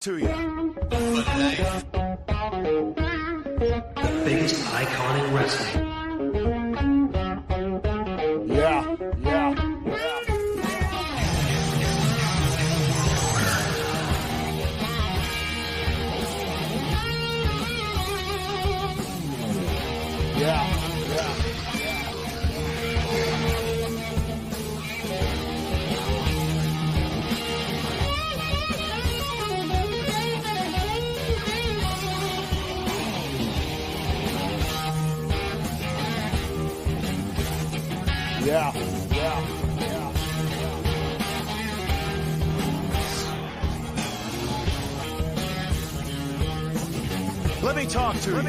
to you. The biggest icon in wrestling. Yeah. Yeah. Let me talk to you.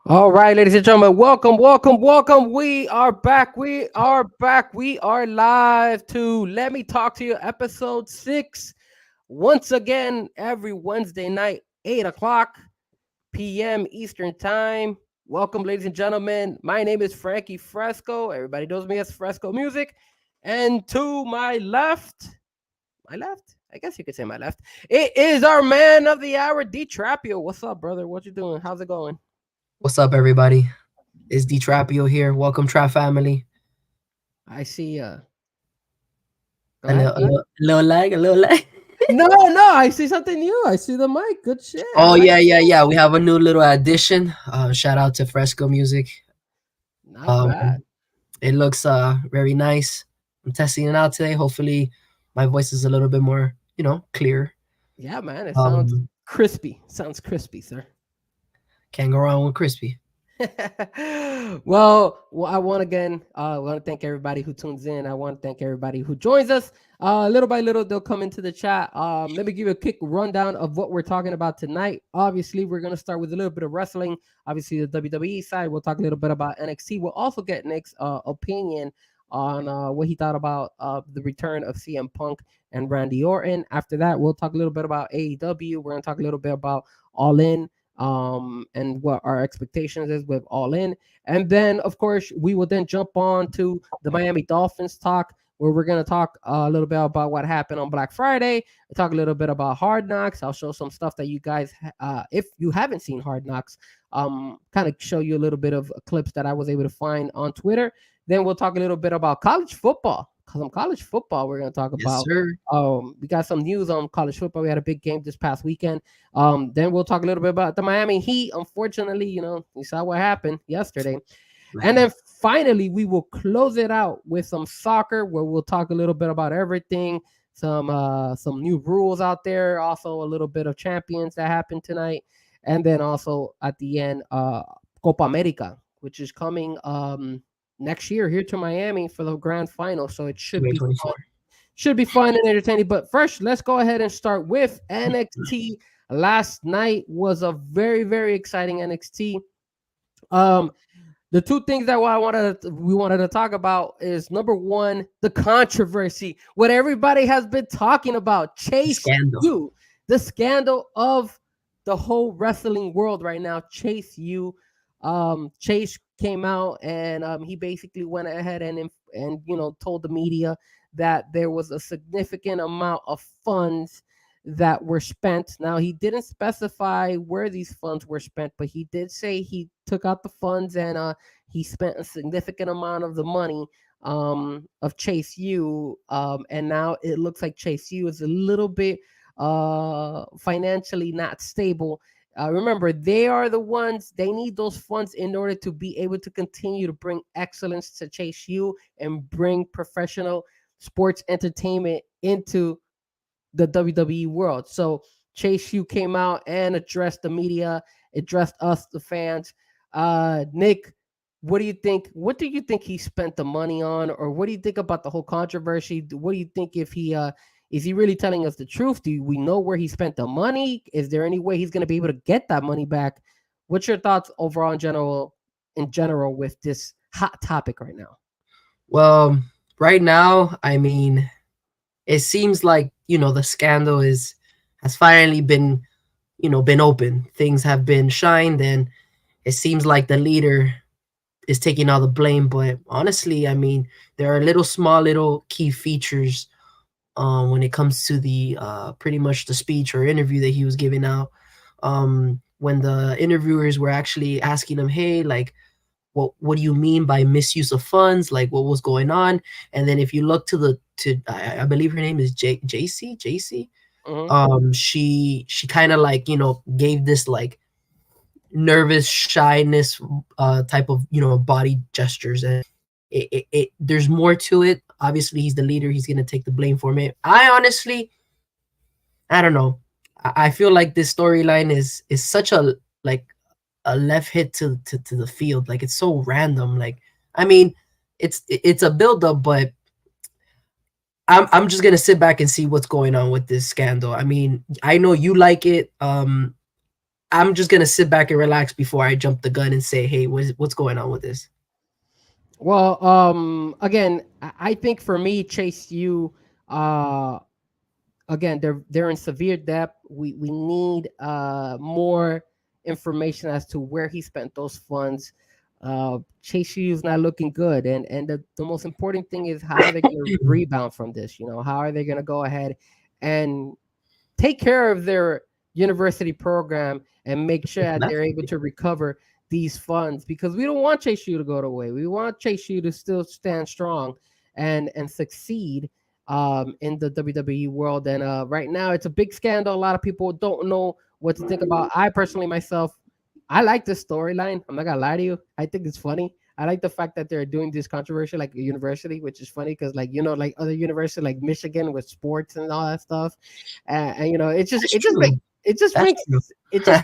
All right, ladies and gentlemen, welcome. We are back. We are live to Let Me Talk to You, episode 6. Once again, every Wednesday night, 8 o'clock p.m. Eastern Time. Welcome, ladies and gentlemen. My name is Frankie Fresco. Everybody knows me as Fresco Music. And to my left, I guess you could say my left, it is our man of the hour, D Trapio. What's up, brother? What you doing? How's it going? What's up, everybody? It's D Trapio here. Welcome, Trap family. I see. A little lag. No, I see something new. I see the mic. Good shit. Oh, yeah. We have a new little addition. Shout out to Fresco Music. Not bad. It looks very nice. I'm testing it out today. Hopefully, my voice is a little bit more, clear. Yeah, man. It sounds crispy. Sounds crispy, sir. Can't go wrong with crispy. well, I want to thank everybody who tunes in. I want to thank everybody who joins us. Little by little, they'll come into the chat. Let me give you a quick rundown of what we're talking about tonight. Obviously, we're going to start with a little bit of wrestling. Obviously, the WWE side. We'll talk a little bit about NXT. We'll also get Nick's opinion on what he thought about the return of CM Punk and Randy Orton. After that, we'll talk a little bit about AEW. We're going to talk a little bit about All In. And what our expectations is with All In. And then, of course, we will then jump on to the Miami Dolphins talk, where we're going to talk a little bit about what happened on Black Friday, talk a little bit about Hard Knocks. I'll show some stuff that you guys, if you haven't seen Hard Knocks, kind of show you a little bit of clips that I was able to find on Twitter. Then we'll talk a little bit about college football. Some college football we're going to talk about. Yes, sir. We got some news on college football. We had a big game this past weekend. Then we'll talk a little bit about the Miami Heat. Unfortunately, you saw what happened yesterday. Right. And then finally, we will close it out with some soccer, where we'll talk a little bit about everything, some new rules out there, also a little bit of champions that happened tonight. And then also at the end, Copa America, which is coming next year here to Miami for the grand final. So it should be fun. Should be fun and entertaining. But first, let's go ahead and start with NXT. Last night was a very, very exciting NXT. The two things that we wanted to talk about is, number one, the controversy, what everybody has been talking about, Chase U, the scandal of the whole wrestling world right now. Chase U. Chase came out and he basically went ahead and told the media that there was a significant amount of funds that were spent. Now, he didn't specify where these funds were spent, but he did say he took out the funds and he spent a significant amount of the money of Chase U, and now it looks like Chase U is a little bit financially not stable. Remember, they are the ones, they need those funds in order to be able to continue to bring excellence to Chase U and bring professional sports entertainment into the WWE world. So Chase U came out and addressed the media, addressed us, the fans. Nick, what do you think? What do you think he spent the money on, or what do you think about the whole controversy? What do you think, if he is he really telling us the truth? Do we know where he spent the money? Is there any way he's going to be able to get that money back? What's your thoughts overall in general with this hot topic right now? Well, right now, I mean, it seems like, the scandal has finally been open. Things have been shined, and it seems like the leader is taking all the blame. But honestly, I mean, there are little key features when it comes to the pretty much the speech or interview that he was giving out. When the interviewers were actually asking him, "Hey, like, what do you mean by misuse of funds? Like, what was going on?" And then if you look to I believe her name is JC. Mhm. She kind of like, gave this like nervous shyness type of, body gestures, and there's more to it. Obviously he's the leader, he's gonna take the blame for it. I don't know. I feel like this storyline is such a like a left hit to the field. Like, it's so random. Like, I mean, it's a build up, but I'm just gonna sit back and see what's going on with this scandal. I mean, I know you like it. I'm just gonna sit back and relax before I jump the gun and say, "Hey, what's going on with this?" Well, again, I think for me, Chase, you, uh, again, they're in severe debt. We need more information as to where he spent those funds. Chase U's not looking good, and the most important thing is how are they going to rebound from this? You know, how are they going to go ahead and take care of their university program and make sure that they're able to recover these funds, because we don't want Chase U to go away. We want Chase U to still stand strong and succeed in the WWE world. And right now, it's a big scandal. A lot of people don't know what to think about. I personally myself, I like this storyline. I'm not gonna lie to you. I think it's funny. I like the fact that they're doing this controversy like a university, which is funny because, like, you know, like other universities like Michigan with sports and all that stuff, and you know, That's true. That's true. it just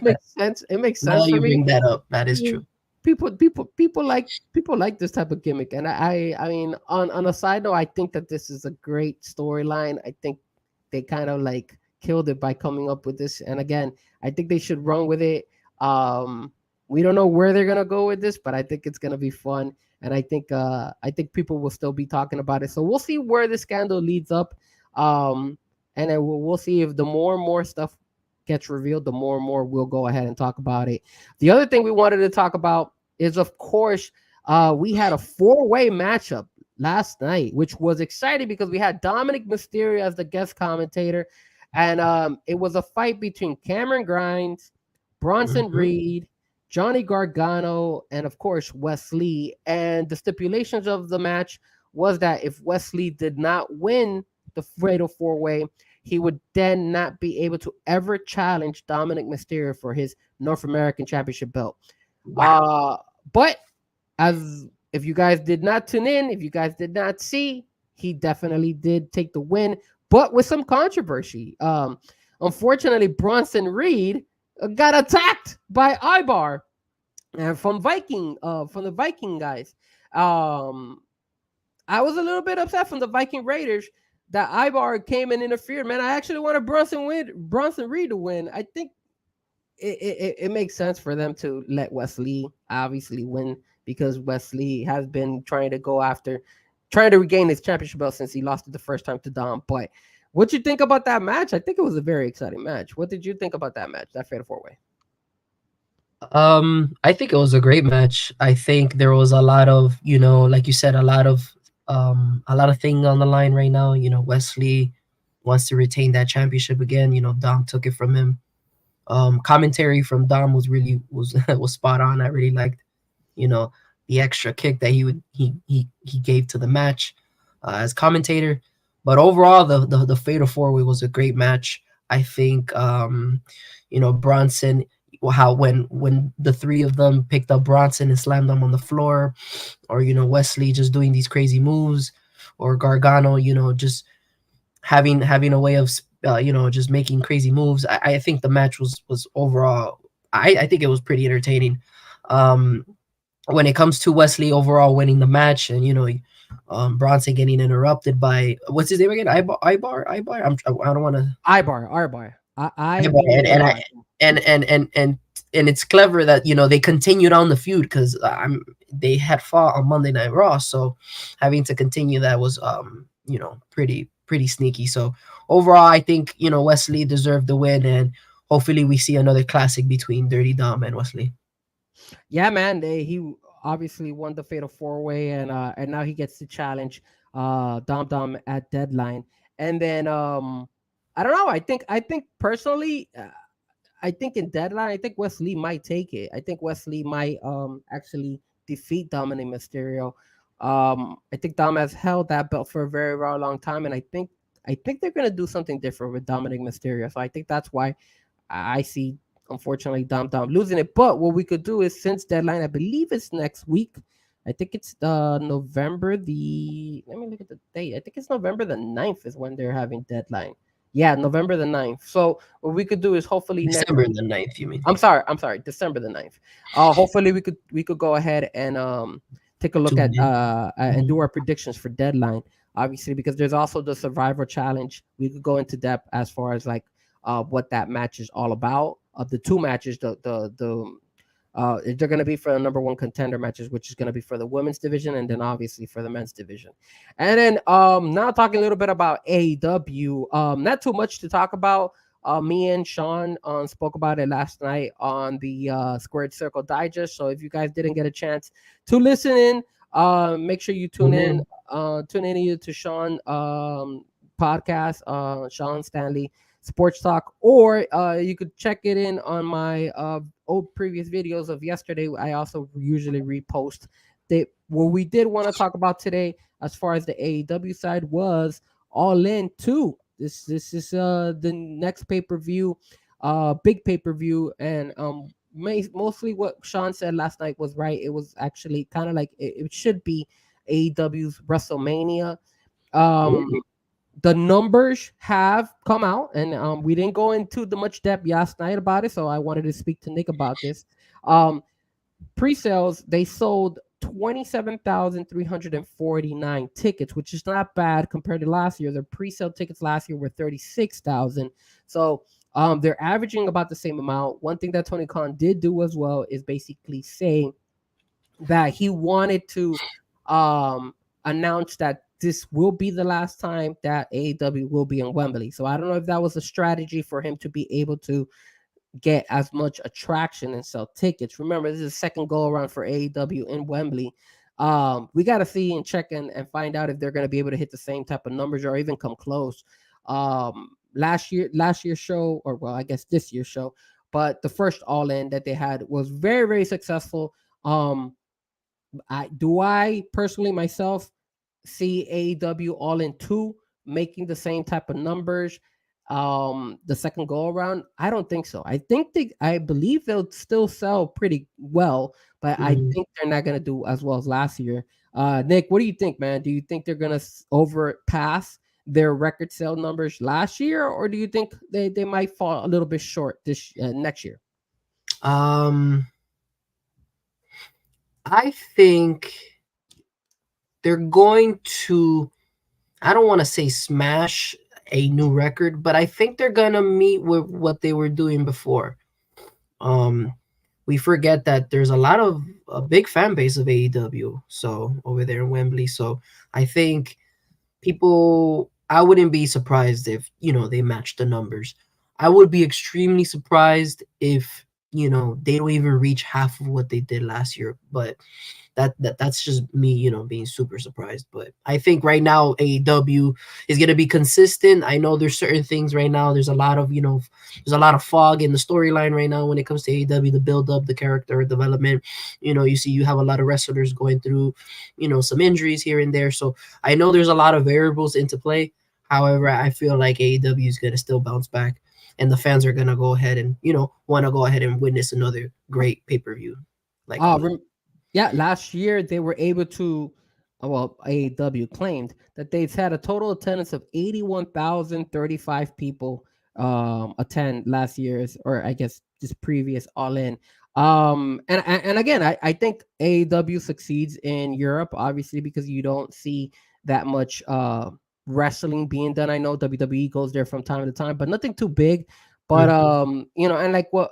makes sense. It makes Now sense for you me. bring that up. That is true. People like this type of gimmick, and I mean, on a side note, I think that this is a great storyline. I think they kind of like killed it by coming up with this, and again, I think they should run with it. We don't know where they're gonna go with this, but I think it's gonna be fun, and I think people will still be talking about it. So we'll see where the scandal leads up, and then we'll see if the more and more stuff gets revealed, the more and more we'll go ahead and talk about it. The other thing we wanted to talk about is, of course, we had a four-way matchup last night, which was exciting because we had Dominic Mysterio as the guest commentator, and it was a fight between Cameron Grimes, Bronson Mhm. Reed, Johnny Gargano, and of course Wesley. And the stipulations of the match was that if Wesley did not win the Fatal Four Way, he would then not be able to ever challenge Dominic Mysterio for his North American Championship belt. Wow. Uh, but as if you guys did not tune in, if you guys did not see, he definitely did take the win, but with some controversy. Unfortunately, Bronson Reed got attacked by Ibar and from the Viking guys. Um, I was a little bit upset from the Viking Raiders that Ibar came and interfered. Man, I actually wanted Bronson Reed to win. I think it makes sense for them to let Wesley obviously win because Wesley has been trying to regain his championship belt since he lost it the first time to Dom. But what you think about that match? I think it was a very exciting match. What did you think about that match, that Fatal Four Way? I think it was a great match. I think there was a lot of, like you said, a lot of things on the line right now. Wesley wants to retain that championship again. Dom took it from him. Commentary from Dom was was spot on. I really liked, you know, the extra kick that he gave to the match as commentator. But overall, the Fatal Four Way was a great match. I think Bronson, how when the three of them picked up Bronson and slammed him on the floor, or Wesley just doing these crazy moves, or Gargano, just having a way of just making crazy moves. I think the match was overall. I think it was pretty entertaining. When it comes to Wesley overall winning the match, and Bronson getting interrupted by what's his name again? Ibar. I don't want to. Ibar. Ibar. And it's clever that they continued on the feud because they had fought on Monday Night Raw, so having to continue that was pretty sneaky. So overall, I think Wesley deserved the win, and hopefully we see another classic between Dirty Dom and Wesley. Yeah, man. He obviously won the Fatal Four Way, and now he gets to challenge Dom at Deadline. And then I don't know. I think personally, I think in Deadline, I think Wesley might take it. I think Wesley might actually defeat Dominic Mysterio. I think Dom has held that belt for a very, very long time, and I think they're gonna do something different with Dominic Mysterio. So I think that's why I see, unfortunately, Dom losing it. But what we could do is, since Deadline, I believe it's next week. I think it's November the. Let me look at the date. I think it's November the 9th is when they're having Deadline. Yeah, November the 9th. So what we could do is hopefully next December week. the 9th, you mean? I'm sorry, December the 9th. Hopefully we could go ahead and take a look Tune at in. and do our predictions for Deadline. Obviously, because there's also the Survivor Challenge. We could go into depth as far as like what that match is all about. Of the two matches, they're going to be for the number one contender matches, which is going to be for the women's division and then obviously for the men's division. And then now talking a little bit about AEW. Not too much to talk about. Me and Sean spoke about it last night on the Squared Circle Digest. So if you guys didn't get a chance to listen in, make sure you tune in. Tune in either to Sean podcast, Sean Stanley Sports Talk, or you could check it in on my old previous videos of yesterday. I also usually repost. What we did want to talk about today, as far as the AEW side, was All In 2. This is the next pay-per-view, big pay-per-view, and mostly what Sean said last night was right. It was actually kind of like it should be AEW's WrestleMania. Um, the numbers have come out, and we didn't go into the much depth last night about it, so I wanted to speak to Nick about this. Pre-sales, they sold 27,349 tickets, which is not bad compared to last year. Their pre-sale tickets last year were 36,000. So they're averaging about the same amount. One thing that Tony Khan did do as well is basically say that he wanted to announce that this will be the last time that AEW will be in Wembley. So I don't know if that was a strategy for him to be able to get as much attraction and sell tickets. Remember, this is the second go around for AEW in Wembley. We got to see and check and find out if they're going to be able to hit the same type of numbers or even come close. Last year's show, or well, I guess this year's show, but the first All In that they had was very, very successful. I personally myself see AEW All In 2 making the same type of numbers the second go around? I don't think so. I believe they'll still sell pretty well, but I think they're not gonna do as well as last year. Nick, what do you think, man? Do you think they're gonna overpass their record sale numbers last year, or do you think they might fall a little bit short this next year? I think they're going to, I don't want to say smash a new record, but I think they're going to meet with what they were doing before. We forget that there's a big fan base of AEW, so over there in Wembley. So I think I wouldn't be surprised if, they match the numbers. I would be extremely surprised if, they don't even reach half of what they did last year, but that's just me, being super surprised. But I think right now AEW is going to be consistent. I know there's certain things right now. There's a lot of fog in the storyline right now when it comes to AEW, the build up, the character development. You have a lot of wrestlers going through, some injuries here and there. So I know there's a lot of variables into play. However, I feel like AEW is going to still bounce back, and the fans are going to go ahead and, want to go ahead and witness another great pay-per-view. Like, yeah, last year they were able to, well, AEW claimed that they've had a total attendance of 81,035 people attend last year's, or I guess this previous All In. And again, I think AEW succeeds in Europe, obviously, because you don't see that much wrestling being done. I know WWE goes there from time to time, but nothing too big. But and like what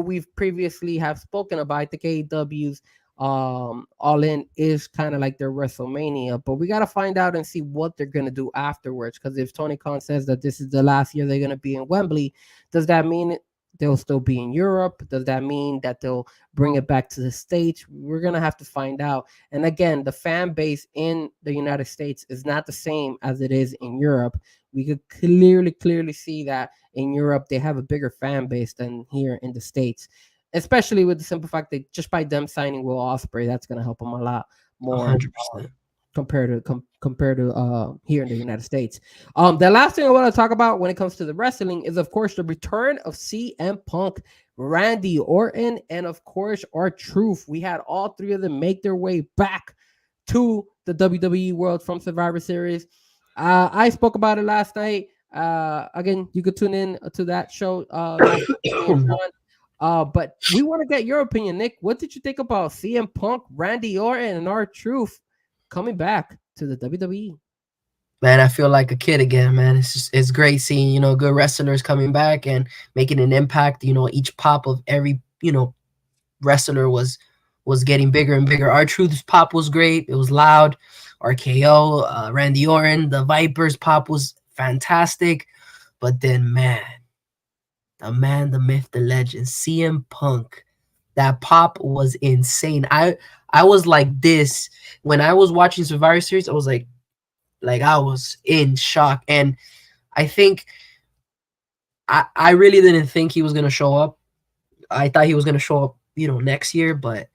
we've previously have spoken about, I think AEW's All In is kind of like their WrestleMania, but we got to find out and see what they're going to do afterwards. Because if Tony Khan says that this is the last year they're going to be in Wembley, does that mean they'll still be in Europe? Does that mean that they'll bring it back to the States? We're gonna have to find out. And again, the fan base in the United States is not the same as it is in Europe. We could clearly see that in Europe they have a bigger fan base than here in the States, especially with the simple fact that just by them signing Will Ospreay, that's gonna help them a lot more 100%. compared to here in the United States. The last thing I want to talk about when it comes to the wrestling is of course the return of CM Punk, Randy Orton, and of course R-Truth. We had all three of them make their way back to the WWE world from Survivor Series. I spoke about it last night. Again, you could tune in to that show. But we want to get your opinion, Nick. What did you think about CM Punk, Randy Orton, and R-Truth coming back to the WWE? Man, I feel like a kid again, man. It's great seeing, good wrestlers coming back and making an impact. Each pop of every, wrestler was getting bigger and bigger. R-Truth's pop was great. It was loud. RKO, Randy Orton, the Vipers pop was fantastic. But then, man, the myth, the legend, CM Punk, that pop was insane. I was like this when I was watching Survivor Series. I was like I was in shock, and I think I really didn't think he was gonna show up. I thought he was gonna show up, next year. But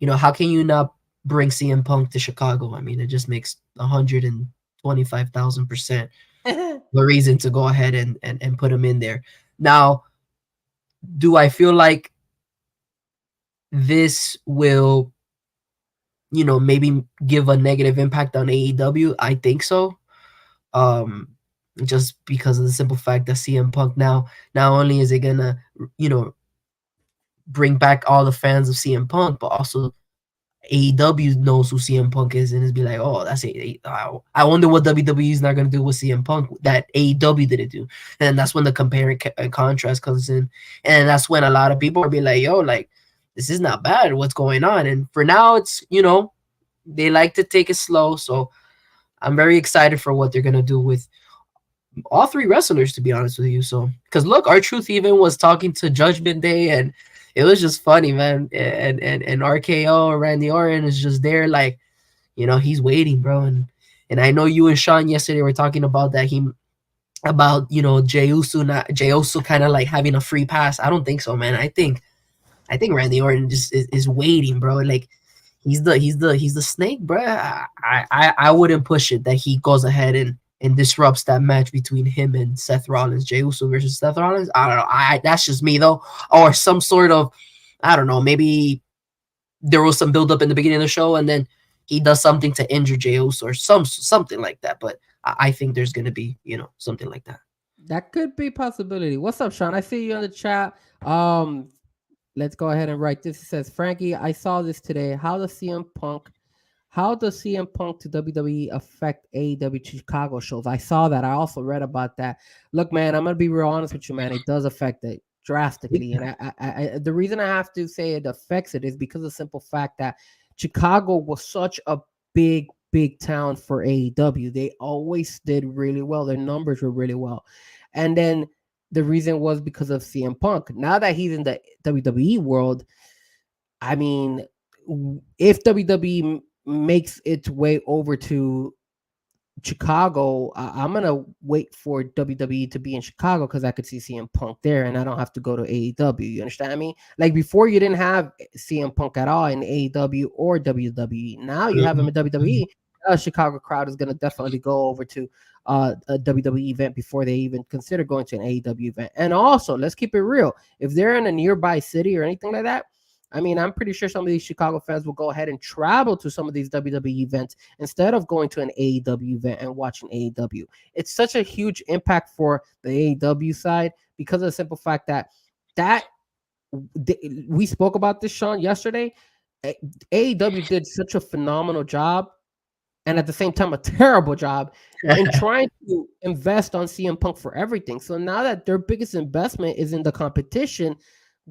how can you not bring CM Punk to Chicago? I mean, it just makes 125,000% the reason to go ahead and put him in there. Now, do I feel like this will, maybe give a negative impact on AEW? I think so. Just because of the simple fact that CM Punk now, not only is it gonna, bring back all the fans of CM Punk, but also AEW knows who CM Punk is, and it's be like, oh, that's it. I wonder what WWE is not gonna do with CM Punk that AEW didn't do. And that's when the compare and contrast comes in, and that's when a lot of people are be like, yo, like, this is not bad. What's going on? And for now, it's, they like to take it slow. So I'm very excited for what they're gonna do with all three wrestlers, to be honest with you. So, because look, R-Truth even was talking to Judgment Day, and it was just funny, man. And RKO, Randy Orton, is just there, like, he's waiting, bro. And I know you and Sean yesterday were talking about that Jey Uso kind of like having a free pass. I don't think so, man. I think Randy Orton just is waiting, bro. Like, he's the snake, bro. I wouldn't push it that he goes ahead and disrupts that match between him and Seth Rollins, Jey Uso versus Seth Rollins. I don't know. That's just me though, or some sort of, I don't know. Maybe there was some build up in the beginning of the show, and then he does something to injure Jey Uso or something like that. But I think there's gonna be, something like that. That could be a possibility. What's up, Sean? I see you in the chat. Let's go ahead and write this. It says, Frankie, I saw this today. How does CM Punk to WWE affect AEW Chicago shows? I saw that. I also read about that. Look, man, I'm gonna be real honest with you, man. It does affect it drastically, and I the reason I have to say it affects it is because of the simple fact that Chicago was such a big town for AEW. They always did really well. Their numbers were really well, and then the reason was because of CM Punk. Now that he's in the WWE world, I mean, if WWE makes its way over to Chicago, I'm gonna wait for WWE to be in Chicago because I could see CM Punk there, and I don't have to go to AEW. You understand me? Like, before, you didn't have CM Punk at all in AEW or WWE. Now you have him in WWE. Chicago crowd is gonna definitely go over to a WWE event before they even consider going to an AEW event. And also, let's keep it real. If they're in a nearby city or anything like that, I mean, I'm pretty sure some of these Chicago fans will go ahead and travel to some of these WWE events instead of going to an AEW event and watching AEW. It's such a huge impact for the AEW side because of the simple fact that we spoke about this, Sean, yesterday. AEW did such a phenomenal job, and at the same time, a terrible job in trying to invest on CM Punk for everything. So now that their biggest investment is in the competition,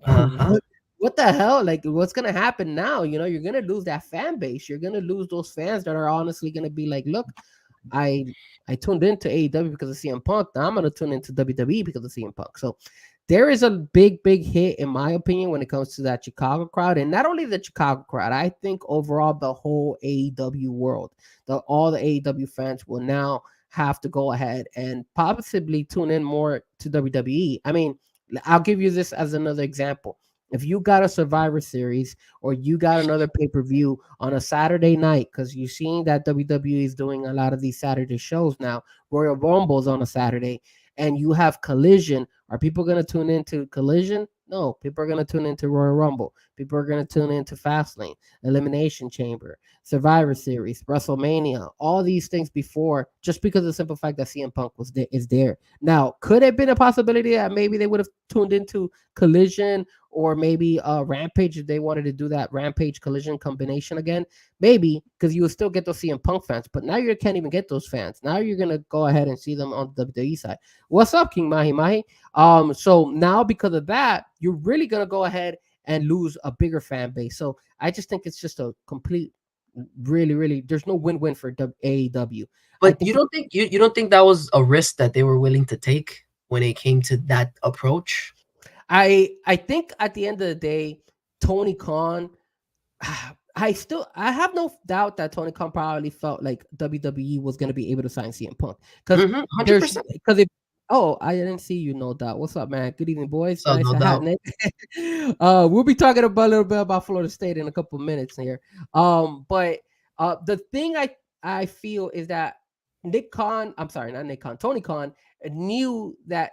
what the hell? Like, what's gonna happen now? You're gonna lose that fan base. You're gonna lose those fans that are honestly gonna be like, look, I tuned into AEW because of CM Punk. Now I'm gonna tune into WWE because of CM Punk. So there is a big hit, in my opinion, when it comes to that Chicago crowd. And not only the Chicago crowd, I think overall the whole AEW world, all the AEW fans will now have to go ahead and possibly tune in more to WWE. I mean, I'll give you this as another example. If you got a Survivor Series or you got another pay-per-view on a Saturday night, because you're seeing that WWE is doing a lot of these Saturday shows now, Royal Rumbles on a Saturday, and you have Collision, are people going to tune into Collision? No, people are going to tune into Royal Rumble. People are going to tune into Fastlane, Elimination Chamber, Survivor Series, WrestleMania, all these things before, just because of the simple fact that CM Punk is there. Now, could it have been a possibility that maybe they would have tuned into Collision or maybe Rampage if they wanted to do that Rampage Collision combination again? Maybe, because you will still get those CM Punk fans, but now you can't even get those fans. Now you're going to go ahead and see them on the WWE side. What's up, King Mahi Mahi? So now because of that, you're really going to go ahead and lose a bigger fan base. So I just think it's just a complete, really, there's no win-win for AEW. But you don't think that was a risk that they were willing to take when it came to that approach? I think at the end of the day, Tony Khan, I have no doubt that Tony Khan probably felt like WWE was going to be able to sign CM Punk because 100%. I didn't see you, no doubt. What's up, man? Good evening, boys. So, Nice no to doubt. have we'll be talking about a little bit about Florida State in a couple of minutes here. But the thing I feel is that Tony Khan knew that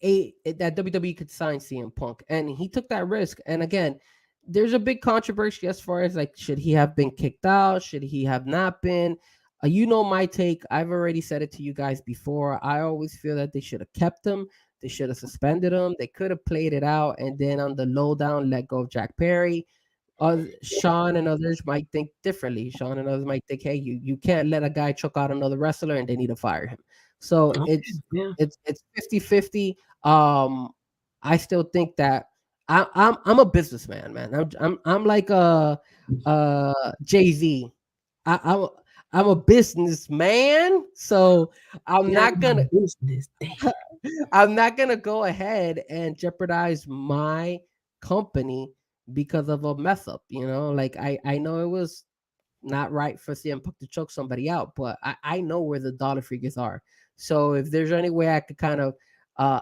that WWE could sign CM Punk, and he took that risk. And again, there's a big controversy as far as like, should he have been kicked out? Should he have not been? You know my take. I've already said it to you guys before. I always feel that they should have kept him. They should have suspended him. They could have played it out, and then on the lowdown, let go of Jack Perry. Sean and others might think differently. Sean and others might think, hey, you can't let a guy choke out another wrestler, and they need to fire him. So Okay, it's 50-50. I still think that I'm a businessman, man. I'm like a Jay-Z. I'm a businessman, so I'm not gonna business. I'm not gonna go ahead and jeopardize my company because of a mess up. Like I know it was not right for CM Punk to choke somebody out, but I know where the dollar figures are. So if there's any way I could kind of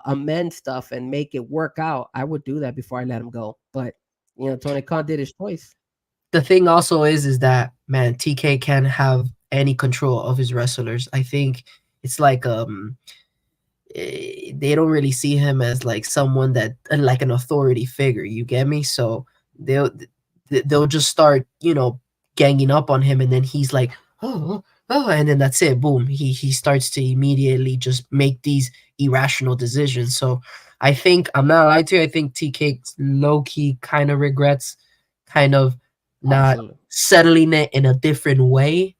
amend stuff and make it work out, I would do that before I let him go. But Tony Khan did his choice. The thing also is that, man, TK can't have any control of his wrestlers. I think it's like they don't really see him as like someone that like an authority figure. You get me? So they'll just start ganging up on him, and then he's like, oh, and then that's it. Boom. He starts to immediately just make these irrational decisions. So I think, I'm not lying to you, I think TK low key kind of regrets kind of not Absolutely. settling it in a different way.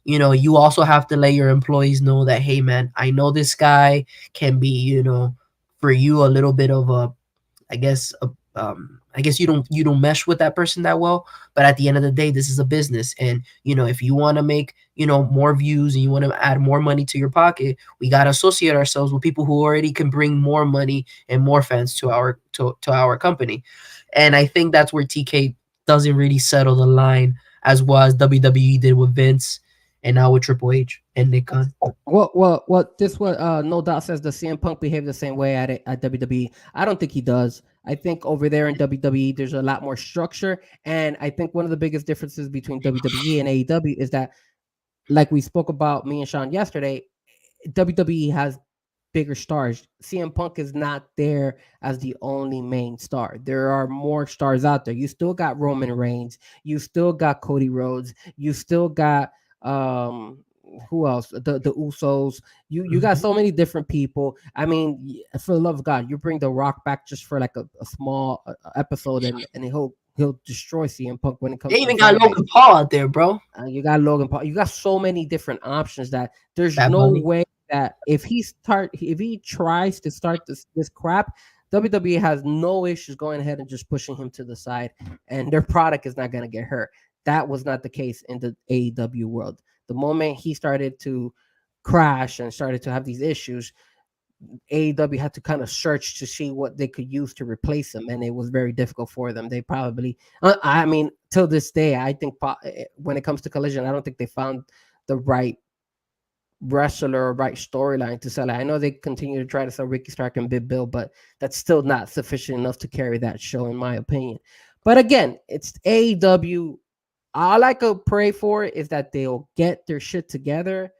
You also have to let your employees know that, hey man, I know this guy can be, for you a little bit of a, I guess you don't mesh with that person that well, but at the end of the day, this is a business, and if you want to make more views and you want to add more money to your pocket, we got to associate ourselves with people who already can bring more money and more fans to our company. And I think that's where TK doesn't really settle the line as well as WWE did with Vince, and now with Triple H and Nick Khan. No doubt says the CM Punk behaved the same way at WWE. I don't think he does. I think over there in WWE, there's a lot more structure. And I think one of the biggest differences between WWE and AEW is that, like we spoke about, me and Sean yesterday, WWE has bigger stars. CM Punk is not there as the only main star. There are more stars out there. You still got Roman Reigns. You still got Cody Rhodes. You still got who else? The Usos. You got so many different people. I mean, for the love of God, you bring The Rock back just for like a small episode, and he'll destroy CM Punk when it comes. They even got Logan Paul out there, bro. You got Logan Paul. You got so many different options that there's Bad no Bunny. way that if he tries to start this crap, WWE has no issues going ahead and just pushing him to the side, and their product is not going to get hurt. That was not the case in the AEW world. The moment he started to crash and started to have these issues, AEW had to kind of search to see what they could use to replace him, and it was very difficult for them. They probably, I mean, till this day, I think when it comes to Collision, I don't think they found the right wrestler or right storyline to sell it. I know they continue to try to sell Ricky Stark and Big Bill, but that's still not sufficient enough to carry that show, in my opinion. But again, it's AEW. All I could pray for is that they'll get their shit together.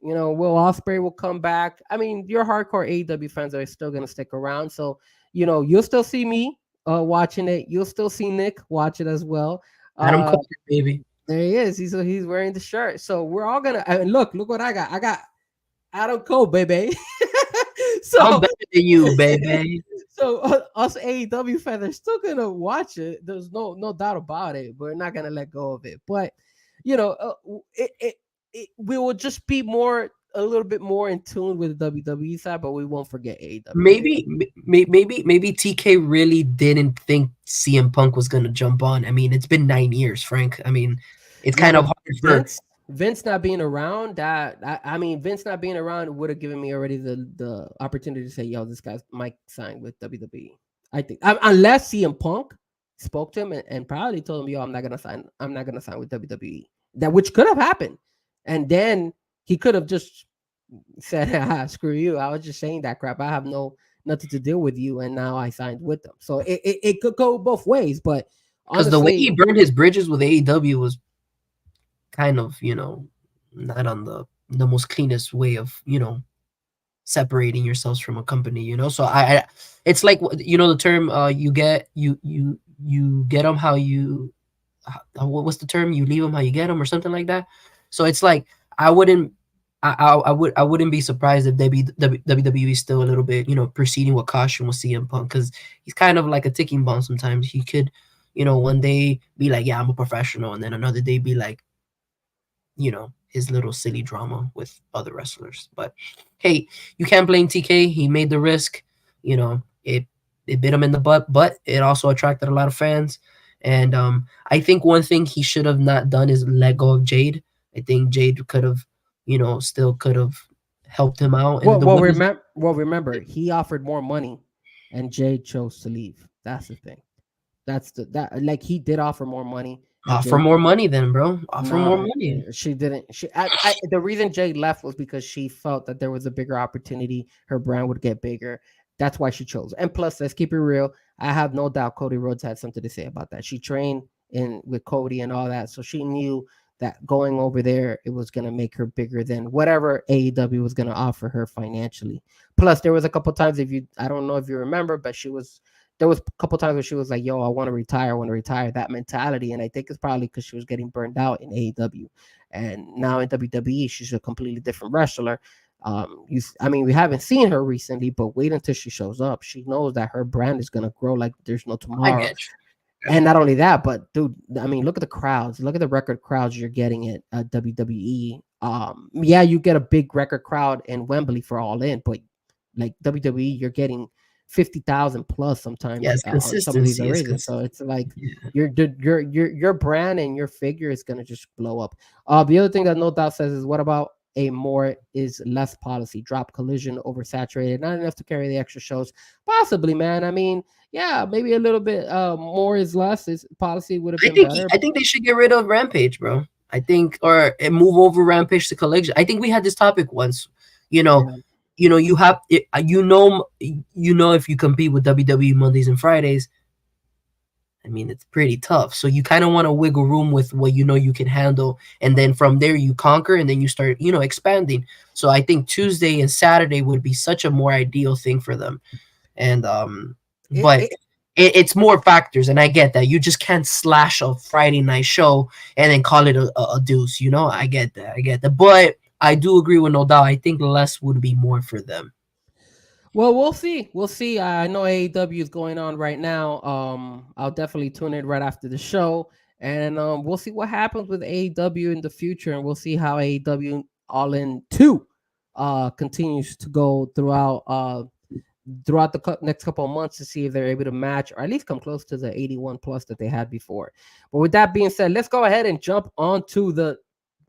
You know, Will Ospreay will come back. I mean, your hardcore AEW fans are still going to stick around. So, you know, you'll still see me watching it. You'll still see Nick watch it as well. Adam Cole, baby. There he is. He's wearing the shirt. So we're all going to look what I got. I got Adam Cole, baby. So I'm better than you, baby. So us AEW fans are still gonna watch it. There's no doubt about it. We're not gonna let go of it. But you know, we will just be a little bit more in tune with the WWE side, but we won't forget AEW. Maybe TK really didn't think CM Punk was gonna jump on. I mean, it's been 9 years, Frank. I mean, it's kind of hard for Vince not being around. Vince not being around would have given me already the opportunity to say, "Yo, this guy might sign with WWE." I think unless CM Punk spoke to him and probably told him, "Yo, I'm not gonna sign with WWE." That which could have happened, and then he could have just said, "Screw you! I was just saying that crap. I have nothing to deal with you," and now I signed with them. So it could go both ways, but because the way he burned his bridges with AEW was kind of, you know, not on the most cleanest way of, you know, separating yourselves from a company, you know. So I it's like, you know, the term you get them how you, what's the term, you leave them how you get them, or something like that. So it's like I wouldn't be surprised if WWE is still a little bit, you know, proceeding with caution with CM Punk, because he's kind of like a ticking bomb sometimes. He could, you know, one day be like, yeah, I'm a professional, and then another day be like, you know, his little silly drama with other wrestlers. But hey, you can't blame TK. He made the risk. You know, it bit him in the butt, but it also attracted a lot of fans. And I think one thing he should have not done is let go of Jade. I think Jade could have, you know, still could have helped him out. And remember, he offered more money, and Jade chose to leave. That's the thing. Like he did offer more money. Offer more money then, bro. Offer more money. She didn't. The reason Jade left was because she felt that there was a bigger opportunity. Her brand would get bigger. That's why she chose. And plus, let's keep it real. I have no doubt Cody Rhodes had something to say about that. She trained with Cody and all that, so she knew that going over there, it was going to make her bigger than whatever AEW was going to offer her financially. Plus, there was a couple times, I don't know if you remember, but there was a couple times where she was like, "Yo, I want to retire," that mentality. And I think it's probably because she was getting burned out in AEW. And now in WWE, she's a completely different wrestler. We haven't seen her recently, but wait until she shows up. She knows that her brand is going to grow like there's no tomorrow. And not only that, but dude, I mean, look at the crowds. Look at the record crowds you're getting at WWE. Yeah, you get a big record crowd in Wembley for All In, but like WWE, you're getting 50,000 plus sometimes. Yes, consistency. So it's like your brand and your figure is gonna just blow up. The other thing that No Doubt says is, what about a more is less policy? Drop Collision oversaturated, not enough to carry the extra shows. Possibly, man. I mean, yeah, maybe a little bit more is less. Is policy would have been better. I think they should get rid of Rampage, bro. I think, or move over Rampage to Collision. I think we had this topic once. You know. Yeah. You know, you have, you know, if you compete with WWE Mondays and Fridays, I mean, it's pretty tough. So you kind of want to wiggle room with what you know you can handle, and then from there you conquer, and then you start, you know, expanding. So I think Tuesday and Saturday would be such a more ideal thing for them. And but it's more factors, and I get that. You just can't slash a Friday night show and then call it a deuce. You know, I get that. But I do agree with No Doubt. I think less would be more for them. Well, we'll see. I know AEW is going on right now. I'll definitely tune in right after the show, and we'll see what happens with AEW in the future, and we'll see how AEW All In 2 continues to go throughout the next couple of months to see if they're able to match or at least come close to the 81 plus that they had before. But with that being said, let's go ahead and jump onto the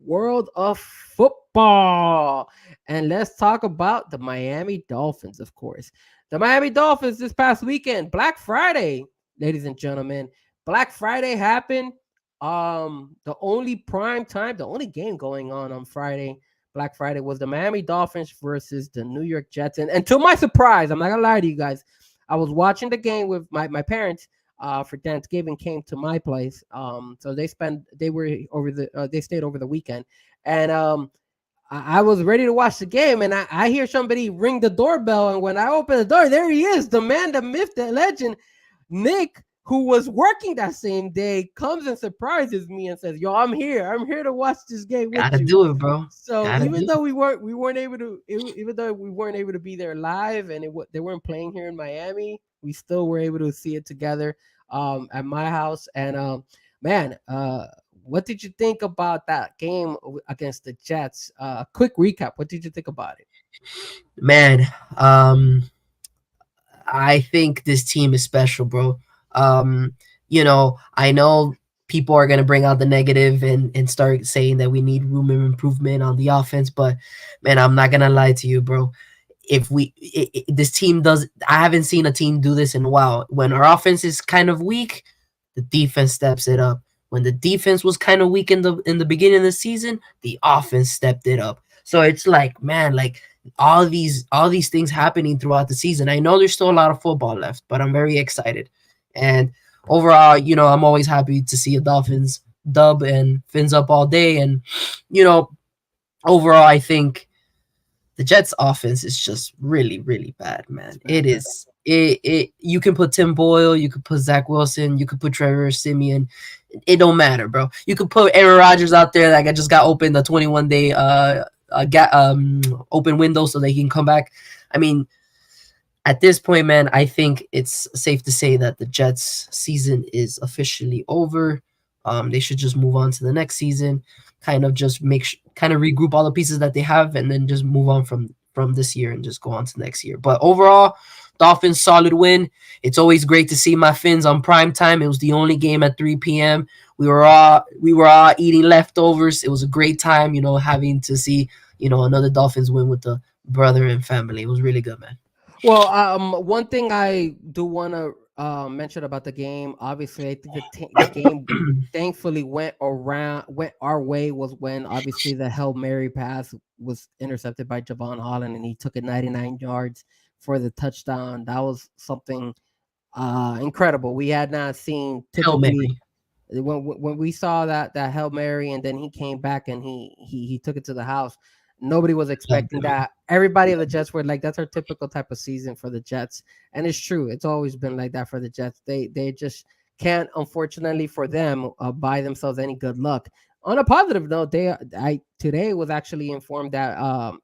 world of football. football. And let's talk about the Miami Dolphins, of course. The Miami Dolphins this past weekend, Black Friday, ladies and gentlemen. Black Friday happened. The only prime time, the only game going on Friday, Black Friday, was the Miami Dolphins versus the New York Jets. And to my surprise, I'm not gonna lie to you guys, I was watching the game with my parents for Thanksgiving, came to my place. So they stayed over the weekend. And I was ready to watch the game, and I hear somebody ring the doorbell. And when I open the door, there he is, the man, the myth, the legend, Nick, who was working that same day, comes and surprises me and says, "Yo, I'm here. I'm here to watch this game with Gotta you." do it, bro. So Gotta even do though we weren't able to, even though we weren't able to be there live, and they weren't playing here in Miami, we still were able to see it together at my house. And man, what did you think about that game against the Jets? Quick recap. What did you think about it? Man, I think this team is special, bro. I know people are gonna bring out the negative and start saying that we need room of improvement on the offense, but man, I'm not gonna lie to you, bro. If this team does, I haven't seen a team do this in a while. When our offense is kind of weak, the defense steps it up. When the defense was kind of weak in the beginning of the season, the offense stepped it up. So it's like, man, like all these things happening throughout the season. I know there's still a lot of football left, but I'm very excited. And overall, I'm always happy to see a Dolphins dub and fins up all day. And overall, I think the Jets offense is just really, really bad, man. It is. You can put Tim Boyle, you could put Zach Wilson, you could put Trevor Simeon. It don't matter, bro. You could put Aaron Rodgers out there that just got open the 21-day open window so they can come back. I mean, at this point, man, I think it's safe to say that the Jets season is officially over. They should just move on to the next season, kind of just kind of regroup all the pieces that they have, and then just move on from this year and just go on to next year. But overall, Dolphins solid win. It's always great to see my Fins on prime time. It was the only game at 3 p.m. We were all eating leftovers. It was a great time, having to see another Dolphins win with the brother and family. It was really good, man. Well, one thing I do want to mention about the game, obviously, I think the game thankfully went our way was when obviously the Hail Mary pass was intercepted by Javon Holland, and he took it 99 yards for the touchdown. That was something incredible. We had not seen typically when we saw that Hail Mary, and then he came back and he took it to the house. Nobody was expecting that. Everybody of the Jets were like, that's our typical type of season for the Jets. And it's true. It's always been like that for the Jets. They just can't, unfortunately for them, buy themselves any good luck. On a positive note, today was actually informed that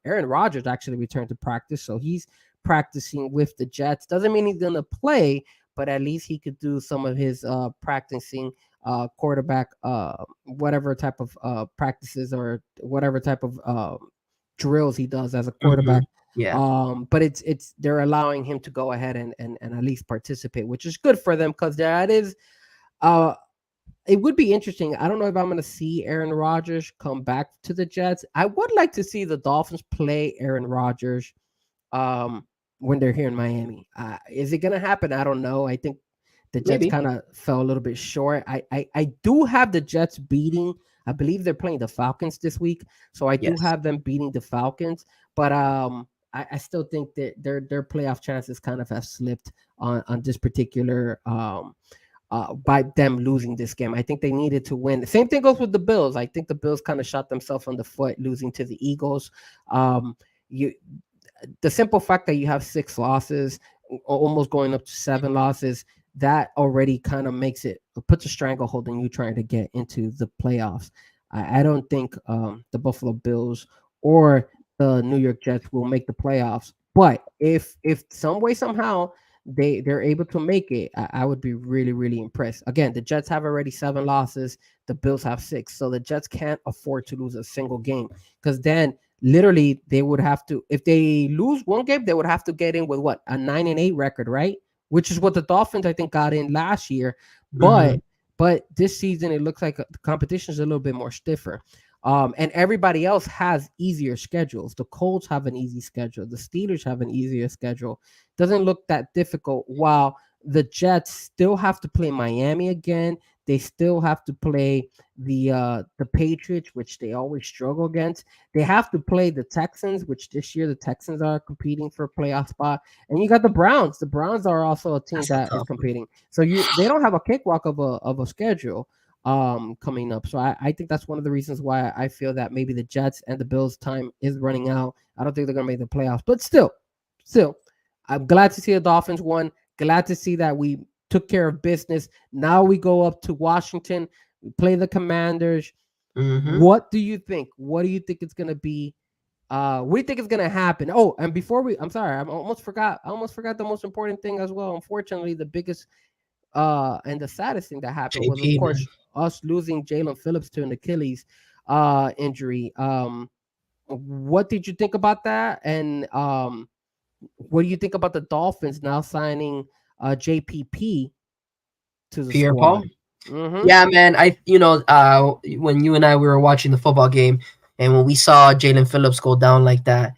Aaron Rodgers actually returned to practice. So he's practicing with the Jets. Doesn't mean he's going to play, but at least he could do some of his practicing quarterback, whatever type of practices or whatever type of drills he does as a quarterback. Yeah. But it's they're allowing him to go ahead and at least participate, which is good for them, because that is it would be interesting. I don't know if I'm going to see Aaron Rodgers come back to the Jets. I would like to see the Dolphins play Aaron Rodgers when they're here in Miami. Is it going to happen? I don't know. I think the Jets kind of fell a little bit short. I do have the Jets beating. I believe they're playing the Falcons this week, so I do have them beating the Falcons. But I still think that their playoff chances kind of have slipped on this particular by them losing this game. I think they needed to win. The same thing goes with the Bills. I think the Bills kind of shot themselves on the foot losing to the Eagles. The simple fact that you have 6 losses, almost going up to 7 losses, that already kind of puts a stranglehold on you trying to get into the playoffs. I don't think the Buffalo Bills or the New York Jets will make the playoffs. But if some way, somehow they're able to make it, I would be really, really impressed. Again, the Jets have already 7 losses. The Bills have 6. So the Jets can't afford to lose a single game, because then literally they would have to, if they lose one game, they would have to get in with what, a 9-8 record, right? Which is what the Dolphins, I think, got in last year. But this season, it looks like the competition is a little bit more stiffer. And everybody else has easier schedules. The Colts have an easy schedule. The Steelers have an easier schedule. Doesn't look that difficult. While the Jets still have to play Miami again. They still have to play the Patriots, which they always struggle against. They have to play the Texans, which this year the Texans are competing for a playoff spot. And you got the Browns. The Browns are also a team That's a that is tough one. competing. So they don't have a cakewalk of a schedule coming up. So I think that's one of the reasons why I feel that maybe the Jets and the Bills time is running out. I don't think they're gonna make the playoffs, but still, I'm glad to see the Dolphins won. Glad to see that we took care of business. Now we go up to Washington. We play the Commanders. Hmm. What do you think? What do you think it's gonna be? What do you think is gonna happen? Oh, and before I'm sorry, I almost forgot. I almost forgot the most important thing as well. Unfortunately, the biggest and the saddest thing that happened was, of JP, man. course, us losing Jalen Phillips to an Achilles injury. What did you think about that? And what do you think about the Dolphins now signing JPP to the Pierre squad? Paul. Yeah, man. When you and I we were watching the football game, and when we saw Jalen Phillips go down like that,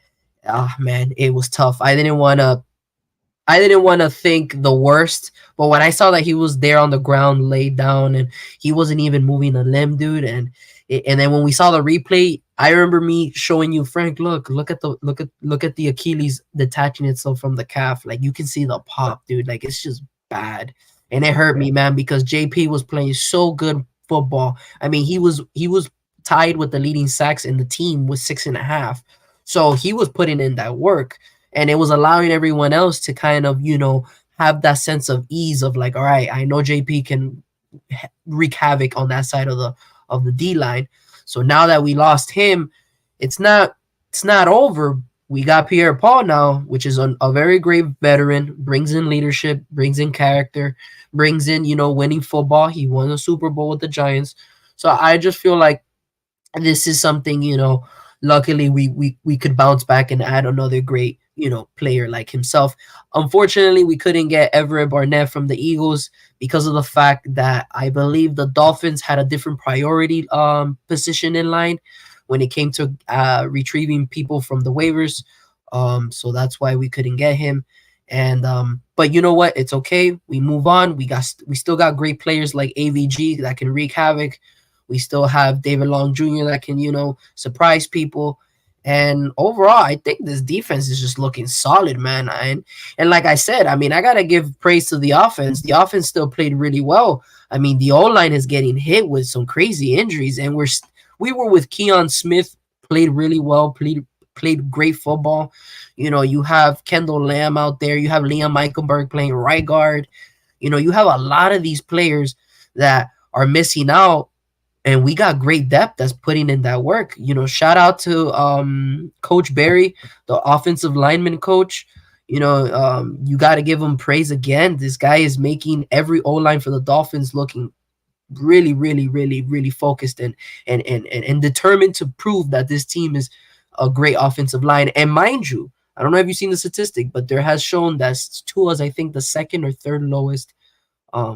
ah, man, it was tough. I didn't want to think the worst, but when I saw that he was there on the ground, laid down, and he wasn't even moving a limb, dude, and then when we saw the replay, I remember me showing you, Frank, look at the Achilles detaching itself from the calf. Like you can see the pop, dude. Like it's just bad, and it hurt Yeah, me, man, because JP was playing so good football. I mean, he was tied with the leading sacks in the team with 6.5, so he was putting in that work, and it was allowing everyone else to kind of have that sense of ease of like, all right, I know JP can wreak havoc on that side of the D line. So now that we lost him, it's not over. We got Pierre Paul now, which is a very great veteran, brings in leadership, brings in character, brings in winning football. He won a Super Bowl with the Giants. So I just feel like this is something, luckily we could bounce back and add another great player like himself. Unfortunately, we couldn't get Everett Barnett from the Eagles because of the fact that I believe the Dolphins had a different priority position in line when it came to retrieving people from the waivers. So that's why we couldn't get him. And but you know what, it's okay, we move on. We still got great players like AVG that can wreak havoc. We still have David Long Jr. that can, surprise people. And overall, I think this defense is just looking solid, man. And like I said, I mean, I gotta give praise to the offense. The offense still played really well. I mean, the O line is getting hit with some crazy injuries, and we were with Keon Smith, played really well, played great football. You have Kendall Lamb out there. You have Liam Eichenberg playing right guard. You have a lot of these players that are missing out, and we got great depth that's putting in that work. Shout out to Coach Barry, the offensive lineman coach. You got to give him praise again. This guy is making every O line for the Dolphins looking really, really, really, really focused and determined to prove that this team is a great offensive line. And mind you, I don't know if you've seen the statistic, but there has shown that Tua's, I think, the second or third lowest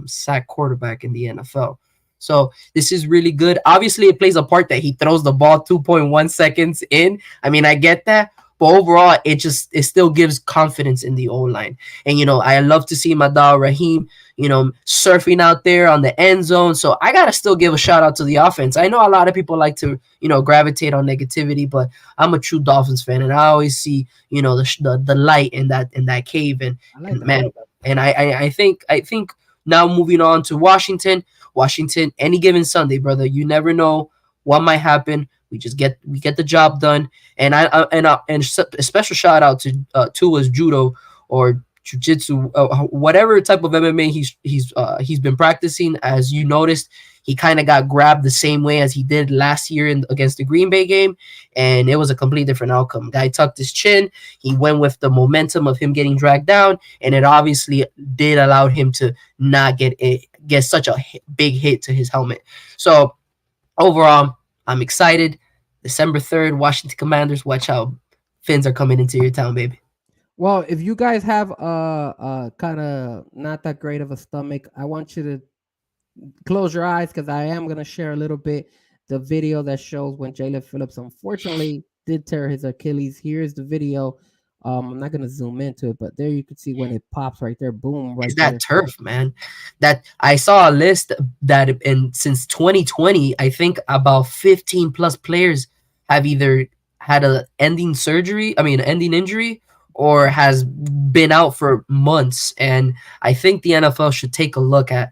sack quarterback in the NFL. So this is really good. Obviously, it plays a part that he throws the ball 2.1 seconds in. I mean, I get that. But overall, it still gives confidence in the O-line. And, I love to see Madal Rahim, surfing out there on the end zone. So I got to still give a shout out to the offense. I know a lot of people like to, gravitate on negativity, but I'm a true Dolphins fan. And I always see, the light in that cave. And, I like and that. man, and I think now moving on to Washington, any given Sunday, brother, you never know what might happen. We get the job done. And a special shout out to Tua's judo or jiu-jitsu, whatever type of MMA he's been practicing. As you noticed, he kind of got grabbed the same way as he did last year against the Green Bay game, and it was a complete different outcome. Guy tucked his chin. He went with the momentum of him getting dragged down, and it obviously did allow him to not get such a big hit to his helmet. So overall, I'm excited. December 3rd, Washington Commanders. Watch out. Fins are coming into your town, baby. Well, if you guys have kind of not that great of a stomach, I want you to close your eyes because I am gonna share a little bit. the video that shows when Jalen Phillips unfortunately did tear his Achilles. Here's the video. I'm not gonna zoom into it, but there you can see when it pops right there. Boom, Is right that there. turf, man? That I saw a list that in since 2020, I think about 15 plus players have either had a ending surgery, I mean, ending injury, or has been out for months. And I think the NFL should take a look at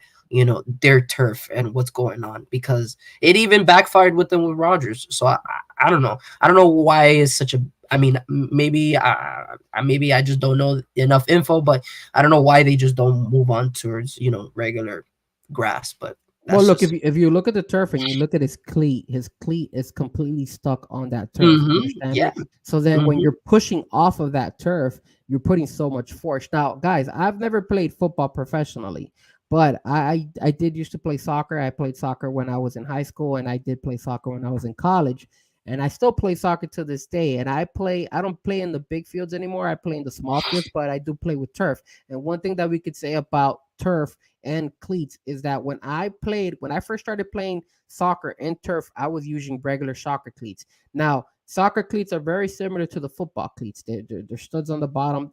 their turf and what's going on, because it even backfired with them with Rodgers. So I don't know. I don't know why it's such a. I mean, maybe I just don't know enough info, but I don't know why they just don't move on towards regular grass. But Well, that's look, just. if you look at the turf and you look at his cleat is completely stuck on that turf. You understand Yeah. me? So then when Hmm. you're pushing off of that turf, you're putting so much force. Now, guys, I've never played football professionally, but I did used to play soccer. I played soccer when I was in high school, and I did play soccer when I was in college. And I still play soccer to this day. And I don't play in the big fields anymore. I play in the small fields, but I do play with turf. And one thing that we could say about turf and cleats is that when I first started playing soccer and turf, I was using regular soccer cleats. Now, soccer cleats are very similar to the football cleats. They're studs on the bottom.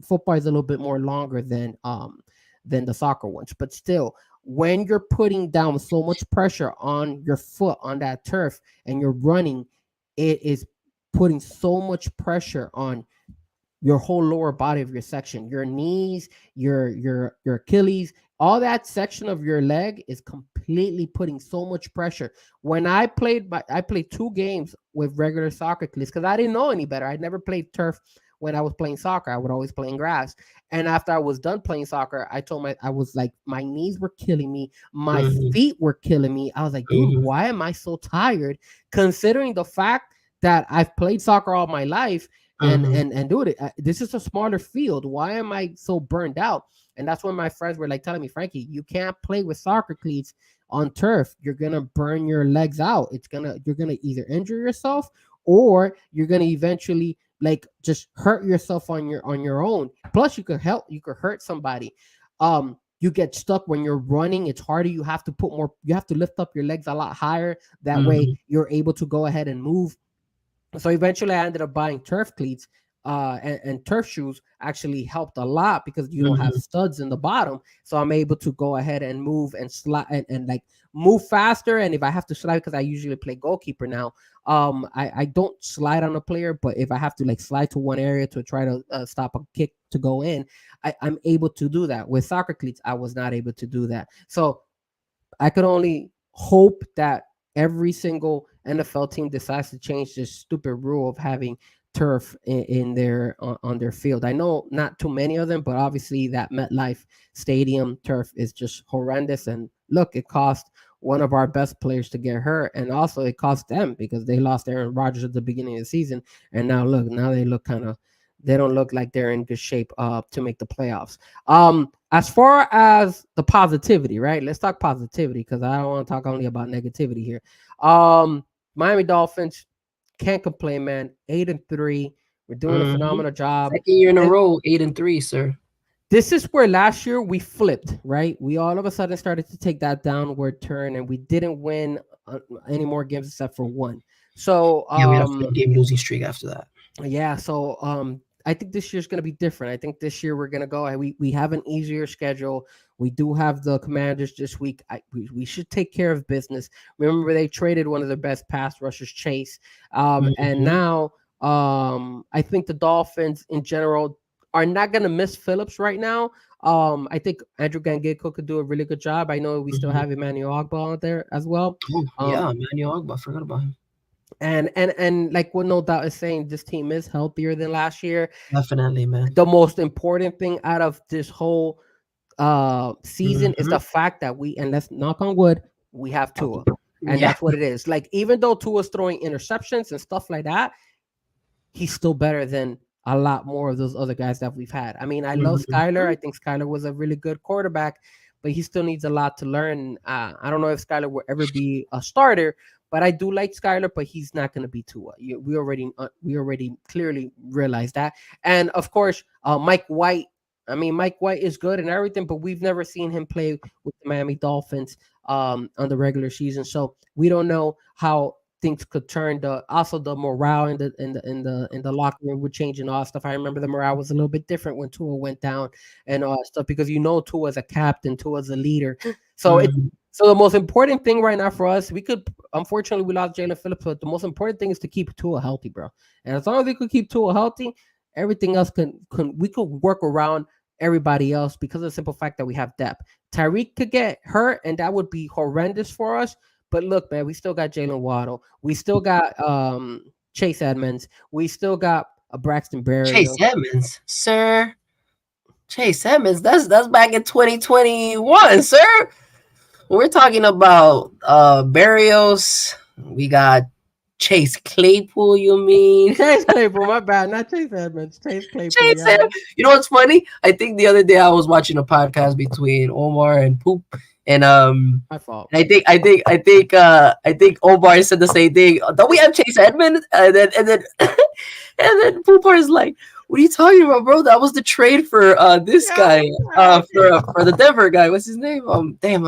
Football is a little bit more longer than the soccer ones, but still, when you're putting down so much pressure on your foot on that turf and you're running, it is putting so much pressure on your whole lower body of your section, your knees, your Achilles, all that section of your leg is completely putting so much pressure. When I played 2 games with regular soccer cleats because I didn't know any better. I never played turf when I was playing soccer. I would always play in grass. And after I was done playing soccer, I was like, my knees were killing me, my Hmm. feet were killing me. I was like, dude, Hmm. why am I so tired? Considering the fact that I've played soccer all my life Hmm. and do it. This is a smaller field. Why am I so burned out? And that's when my friends were like telling me, Frankie, you can't play with soccer cleats on turf. You're gonna burn your legs out. You're gonna either injure yourself or you're gonna eventually like just hurt yourself on your own. Plus, you could hurt somebody. You get stuck when you're running. It's harder. You have to lift up your legs a lot higher. That way, Hmm. you're able to go ahead and move. So eventually I ended up buying turf cleats, and turf shoes actually helped a lot because you don't have Hmm. studs in the bottom. So I'm able to go ahead and move and slide and like move faster. And if I have to slide, because I usually play goalkeeper now, I don't slide on a player, but if I have to like slide to one area to try to stop a kick to go in, I'm able to do that. With soccer cleats, I was not able to do that. So I could only hope that every single NFL team decides to change this stupid rule of having turf in their on their field. I know not too many of them, but obviously that MetLife Stadium turf is just horrendous. And look, it cost one of our best players to get hurt, and also it cost them because they lost Aaron Rodgers at the beginning of the season, and now they look kind of they don't look like they're in good shape to make the playoffs. As far as the positivity, right? Let's talk positivity because I don't want to talk only about negativity here. Miami Dolphins can't complain, man. 8-3. We're doing a Hmm. phenomenal job. Second year in a And row, 8-3, sir. this is where last year we flipped, right? We all of a sudden started to take that downward turn, and we didn't win any more games except for one. So Yeah, we had a 4 game losing streak after that. yeah, so I think this year's gonna be different. I think this year we're gonna go. We have an easier schedule. We do have the Commanders this week. We should take care of business. Remember, they traded one of their best pass rushers, Chase, and Hmm. now I think the Dolphins in general are not gonna miss Phillips right now. I think Andrew Gangeko could do a really good job. I know we still Hmm. have Emmanuel Ogba out there as well. Oh, Um, yeah, Emmanuel Ogba. I forgot about him. and like what No Doubt is saying, this team is healthier than last year. Definitely, man. The most important thing out of this whole season is Hmm. the fact that and let's knock on wood, we have Tua. And Yeah. that's what it is. Like, even though Tua's throwing interceptions and stuff like that, he's still better than a lot more of those other guys that we've had. I mean, I love Skyler. Hmm. I think Skyler was a really good quarterback, but he still needs a lot to learn. I don't know if Skyler will ever be a starter, but I do like Skyler, but he's not going to be Tua. We already clearly realized that. And of course, Mike White. I mean, Mike White is good and everything, but we've never seen him play with the Miami Dolphins. on the regular season. So we don't know how things could turn. The morale in the locker room would change and all that stuff. I remember the morale was a little bit different when Tua went down and all that stuff, because Tua's a captain, Tua's a leader. So Mhm. so the most important thing right now for us, unfortunately we lost Jalen Phillips, but the most important thing is to keep Tua healthy, bro. And as long as we could keep Tua healthy, everything else we could work around everybody else, because of the simple fact that we have depth. Tyreek could get hurt, and that would be horrendous for us. But look, man, we still got Jalen Waddle. We still got Chase Edmonds. We still got Braxton Chase Berrios. Edmonds, sir. Chase Edmonds. That's back in 2021, sir. We're talking about Barrios. We got Chase Claypool. You mean Chase Claypool, my bad, not Chase Edmonds. Chase Claypool, Chase yeah. Edmonds? You know what's funny? I think the other day I was watching a podcast between Omar and Poop, and My fault. I think Omar said the same thing. Don't we have Chase Edmonds? And then and then Poopar is like, "What are you talking about, bro? That was the trade for this guy, for the Denver guy. What's his name? Damn,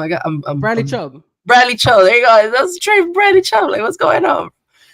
Bradley Chubb. Bradley Chubb. There you go. That's the trade for Bradley Chubb. Like, what's going on?"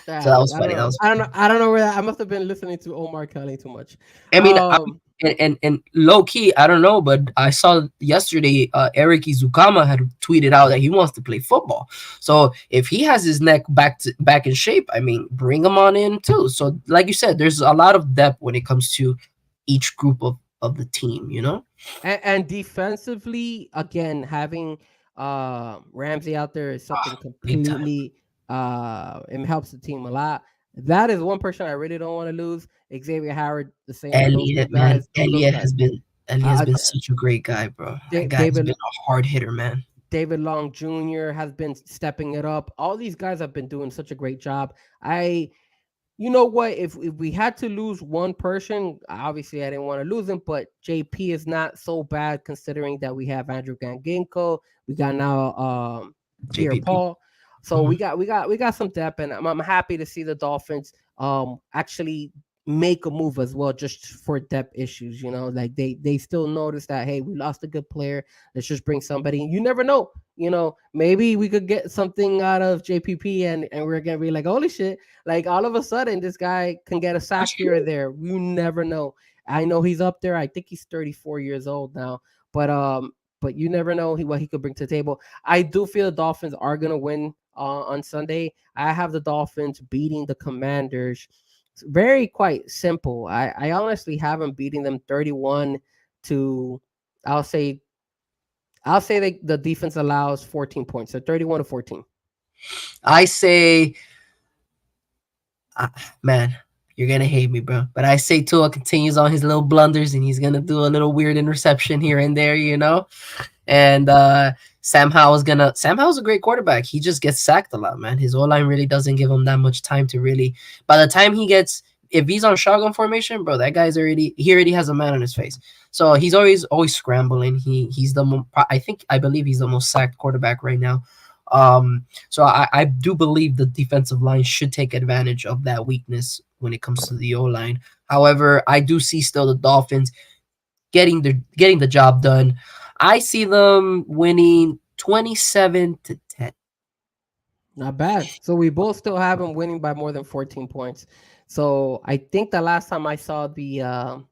Yeah, So that was I funny. don't That know. was I don't know. I don't know where that. I must have been listening to Omar Kelly too much. I mean, Um, and low key, I don't know, but I saw yesterday Eric Izukama had tweeted out that he wants to play football. So if he has his neck back in shape, I mean, bring him on in too. So like you said, there's a lot of depth when it comes to each group of the team, you know? and defensively, again, having Ramsey out there is something Big time. completely. It helps the team a lot. That is one person I really don't want to lose. Xavier Howard, the same. Elliott, man. Elliott has been Uh, such a great guy, bro. That guy's David been a hard hitter, man. David Long Jr. has been stepping it up. All these guys have been doing such a great job. You know what? If we had to lose one person, obviously I didn't want to lose him, but JP is not so bad considering that we have Andrew Ganginko, we got now Pierre JPP. Paul, so Mhm. we got some depth, and I'm happy to see the Dolphins actually make a move as well, just for depth issues. Like they still notice that, hey, we lost a good player. Let's just bring somebody. You never know. Maybe we could get something out of JPP, and we're gonna be like, holy shit! Like all of a sudden, this guy can get a sack That's here or there. You never know. I know he's up there. I think he's 34 years old now, but you never know what he could bring to the table. I do feel the Dolphins are gonna win on Sunday. I have the Dolphins beating the Commanders. It's very quite simple. I honestly have them beating them 31 to. I'll say the defense allows 14 points, so 31 to 14. I say, man, you're gonna hate me, bro. But I say Tua continues on his little blunders, and he's gonna do a little weird interception here and there, you know. And Sam Howell's a great quarterback. He just gets sacked a lot, man. His O-line really doesn't give him that much time to really. By the time if he's on shotgun formation, bro, that guy's already has a man on his face. So he's always scrambling. I believe he's the most sacked quarterback right now. So I do believe the defensive line should take advantage of that weakness when it comes to the O-line. However, I do see still the Dolphins getting the job done. I see them winning 27-10. Not bad. So we both still have them winning by more than 14 points. So I think the last time I saw the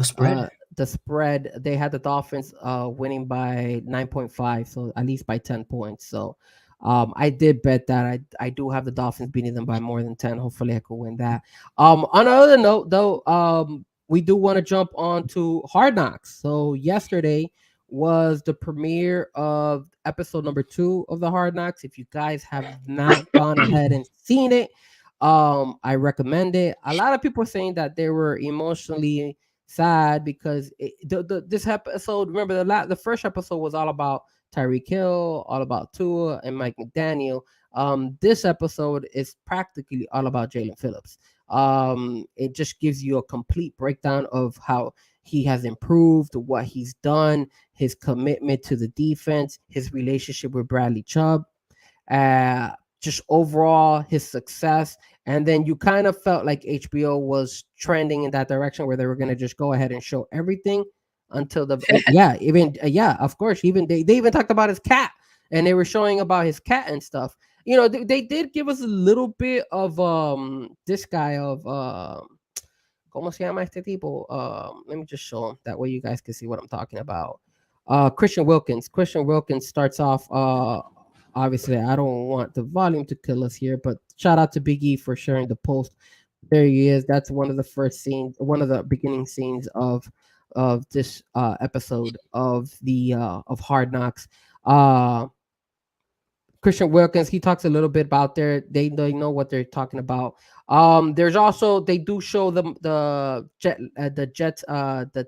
spread, they had the Dolphins winning by 9.5, so at least by 10 points. So I did bet that. I do have the Dolphins beating them by more than 10. Hopefully I could win that. On another note, though, we do want to jump on to Hard Knocks. So yesterday was the premiere of episode number 2 of the Hard Knocks. If you guys have not gone ahead and seen it, I recommend it. A lot of people are saying that they were emotionally sad because this episode, remember the first episode was all about Tyreek Hill, all about Tua and Mike McDaniel. This episode is practically all about Jalen Phillips. It just gives you a complete breakdown of how he has improved, what he's done, his commitment to the defense, his relationship with Bradley Chubb, just overall his success. And then you kind of felt like HBO was trending in that direction where they were going to just go ahead and show everything until of course, even they even talked about his cat and they were showing about his cat and stuff. You know, they did give us a little bit of this guy of ¿Cómo se llama este tipo? Let me just show him. That way you guys can see what I'm talking about. Christian Wilkins. Christian Wilkins starts off. Obviously, I don't want the volume to kill us here, but shout out to Big E for sharing the post. There he is. That's one of the first scenes, one of the beginning scenes of this episode of the of Hard Knocks. Christian Wilkins, he talks a little bit about they know what they're talking about. There's also, they do show the Jets the,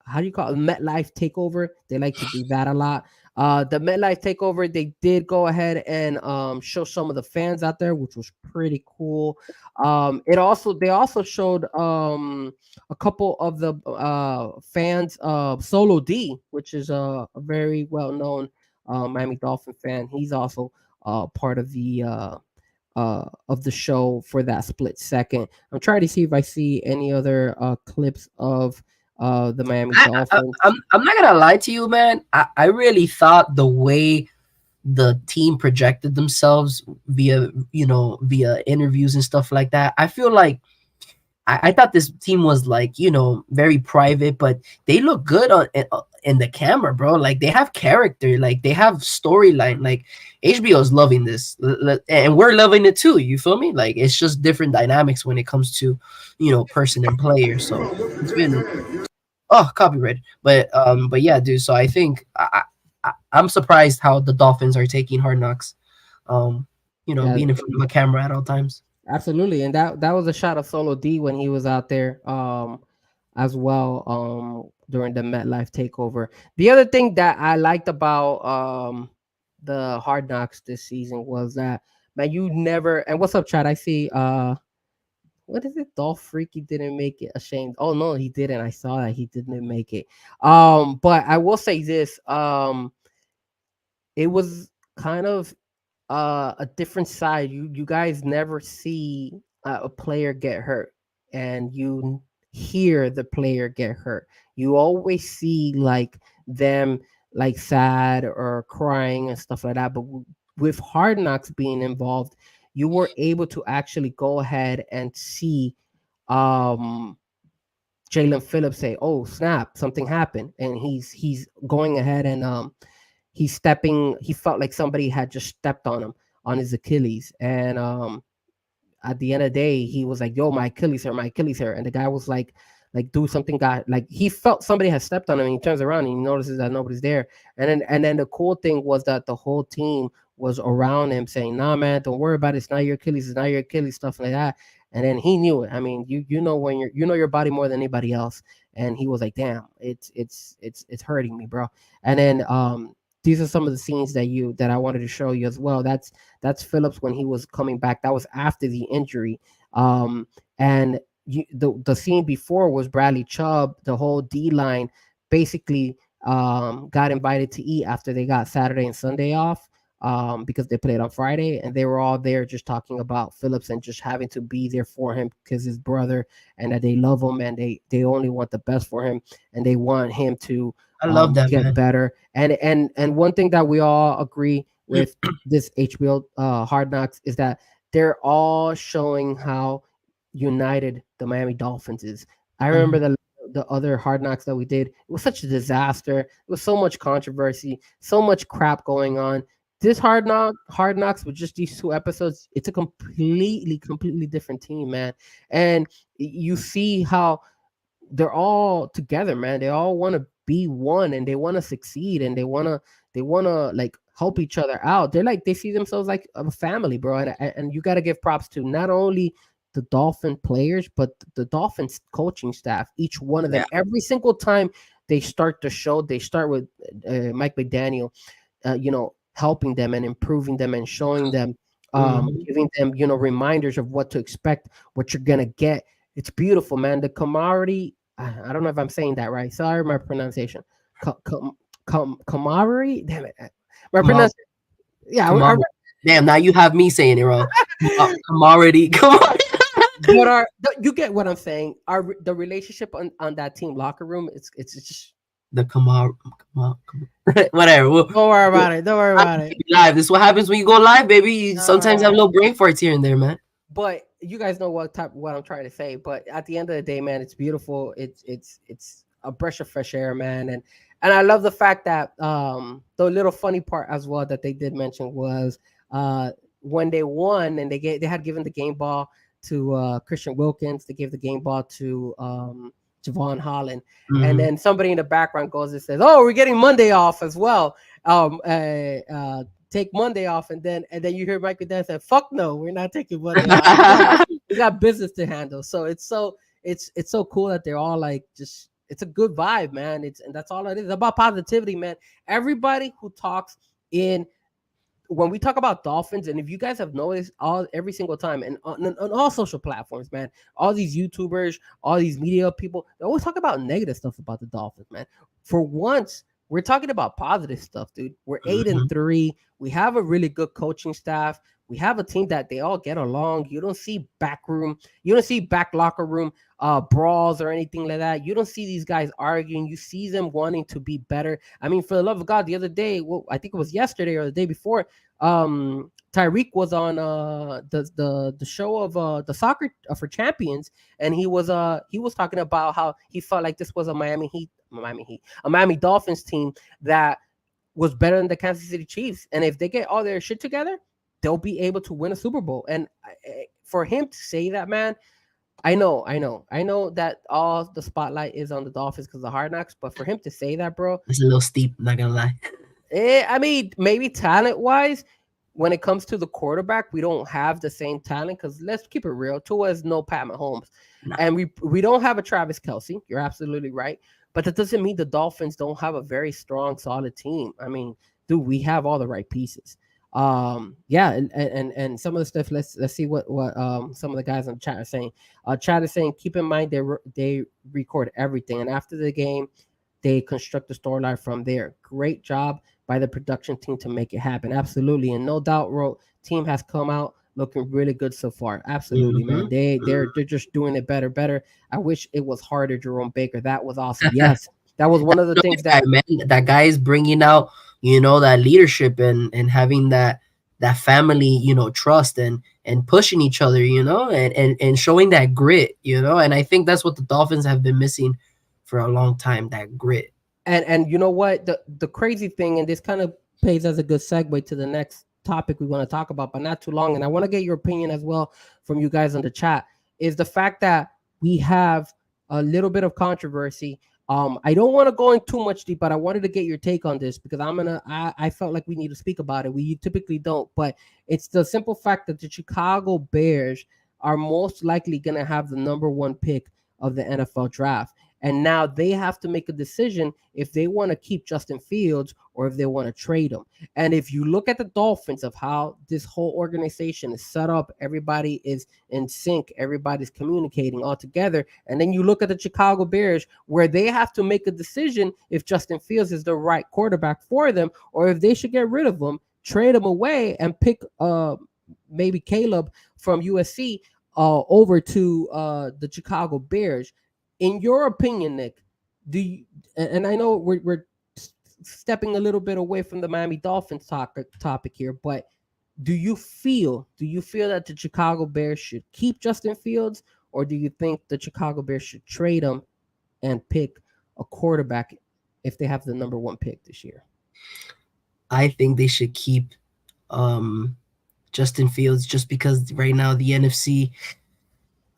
how do you call it, MetLife takeover. They like to do that a lot. The MetLife takeover, they did go ahead and show some of the fans out there, which was pretty cool. They also showed a couple of the fans of Solo D, which is a very well known Miami Dolphin fan. He's also part of the show for that split second. I'm trying to see if I see any other clips of the Miami Dolphins. I'm not gonna lie to you, man. I really thought the way the team projected themselves via interviews and stuff like that, I feel like I thought this team was like, very private, but they look good in the camera, bro. Like, they have character, like they have storyline. Like, HBO is loving this, and we're loving it too. You feel me? Like, it's just different dynamics when it comes to, person and player. So it's been copyright, but yeah, dude. So I think I'm surprised how the Dolphins are taking Hard Knocks. Being in front of a camera at all times. Absolutely, and that was a shot of Solo D when he was out there as well during the MetLife takeover. The other thing that I liked about the Hard Knocks this season was that, man, you never, and what's up, Chad? I see what is it? Dolph Freaky didn't make it. Ashamed. Oh no, he didn't. I saw that he didn't make it. But I will say this. It was kind of a different side. You guys never see a player get hurt, and you hear the player get hurt. You always see like them like sad or crying and stuff like that. But with Hard Knocks being involved, you were able to actually go ahead and see Jalen Phillips say, "Oh snap, something happened," and he's going ahead and he felt like somebody had just stepped on him on his Achilles. And at the end of the day, he was like, "Yo, my Achilles here." And the guy was like do something, he felt somebody had stepped on him, and he turns around and he notices that nobody's there. And then the cool thing was that the whole team was around him saying, "Nah, man, don't worry about it. It's not your Achilles, stuff like that." And then he knew it. I mean, you know when you know your body more than anybody else. And he was like, "Damn, it's hurting me, bro." And then these are some of the scenes that I wanted to show you as well. That's Phillips when he was coming back. That was after the injury. And the scene before was Bradley Chubb. The whole D line basically got invited to eat after they got Saturday and Sunday off because they played on Friday, and they were all there just talking about Phillips and just having to be there for him because his brother, and that they love him and they only want the best for him, and they want him to I love that, get man. better. And one thing that we all agree with this HBO Hard Knocks is that they're all showing how united the Miami Dolphins is. I remember the other Hard Knocks that we did. It was such a disaster. It was so much controversy, so much crap going on. This Hard Knocks with just these 2 episodes, it's a completely different team, man. And you see how they're all together, man. They all want to be one, and they want to succeed, and they want to like help each other out. They see themselves like a family, bro. And you got to give props to not only the Dolphin players, but the Dolphins coaching staff. Each one of them, every single time they start the show, they start with Mike McDaniel, helping them and improving them and showing them, giving them, reminders of what to expect, what you're gonna get. It's beautiful, man. The camaraderie. I don't know if I'm saying that right. Sorry, my pronunciation. Camaraderie. Damn it. My pronunciation. Yeah. Damn. Now you have me saying it wrong. Camaraderie. Come on. But you get what I'm saying. The relationship on that team locker room, it's just the whatever. Don't worry about it. Don't worry I'm about it. live. This is what happens when you go live, baby. You Don't worry sometimes have about it. little brain farts here and there, man. But you guys know what I'm trying to say. But at the end of the day, man, it's beautiful. It's a breath of fresh air, man. And I love the fact that the little funny part as well that they did mention was when they won and they had given the game ball to Christian Wilkins. They gave the game ball to Javon Holland, and then somebody in the background goes and says, "Oh, we're getting Monday off as well." Take Monday off, and then you hear Michael Dan say, "Fuck no, we're not taking Monday off. We got business to handle." So it's so cool that they're all like just it's a good vibe, man. And that's all it is. It's about positivity, man. Everybody who talks in when we talk about Dolphins, and if you guys have noticed every single time, and on all social platforms, man, all these YouTubers, all these media people, they always talk about negative stuff about the Dolphins, man. For once, we're talking about positive stuff, dude. We're 8-3. We have a really good coaching staff. We have a team that they all get along. You don't see back locker room brawls or anything like that. You don't see these guys arguing. You see them wanting to be better. I mean, for the love of God, the other day, well, I think it was yesterday or the day before, Tyreek was on the show of the Soccer for Champions, and he was talking about how he felt like this was a Miami Dolphins team that was better than the Kansas City Chiefs, and if they get all their shit together, they'll be able to win a Super Bowl. And for him to say that, man, I know that all the spotlight is on the Dolphins because of Hard Knocks, but for him to say that, bro, it's a little steep, not gonna lie. I mean, maybe talent-wise, when it comes to the quarterback, we don't have the same talent because let's keep it real. Tua is no Pat Mahomes. No. And we don't have a Travis Kelce. You're absolutely right. But that doesn't mean the Dolphins don't have a very strong, solid team. I mean, dude, we have all the right pieces. Yeah, and some of the stuff, let's see what some of the guys in the chat are saying. Chat is saying, keep in mind they record everything. And after the game, they construct the storyline from there. Great job by the production team to make it happen. Absolutely. And no doubt, team has come out looking really good so far. Absolutely, man. They're just doing it better. I wish it was harder, Jerome Baker. That was awesome. Yes. That was one of the things that guy is bringing out, that leadership and having that family, trust and pushing each other, and showing that grit, and I think that's what the Dolphins have been missing for a long time, that grit. And you know what? The crazy thing, and this kind of plays as a good segue to the next topic we want to talk about, but not too long. And I want to get your opinion as well from you guys in the chat, is the fact that we have a little bit of controversy. I don't want to go in too much deep, but I wanted to get your take on this because I felt like we need to speak about it. We typically don't, but it's the simple fact that the Chicago Bears are most likely going to have the number 1 pick of the NFL draft. And now they have to make a decision if they want to keep Justin Fields or if they want to trade him. And if you look at the Dolphins of how this whole organization is set up, everybody is in sync, everybody's communicating all together. And then you look at the Chicago Bears where they have to make a decision if Justin Fields is the right quarterback for them or if they should get rid of him, trade him away and pick maybe Caleb from USC over to the Chicago Bears. In your opinion, Nick, do you, and I know we're stepping a little bit away from the Miami Dolphins topic here, but do you feel that the Chicago Bears should keep Justin Fields, or do you think the Chicago Bears should trade him and pick a quarterback if they have the number 1 pick this year? I think they should keep Justin Fields just because right now the NFC,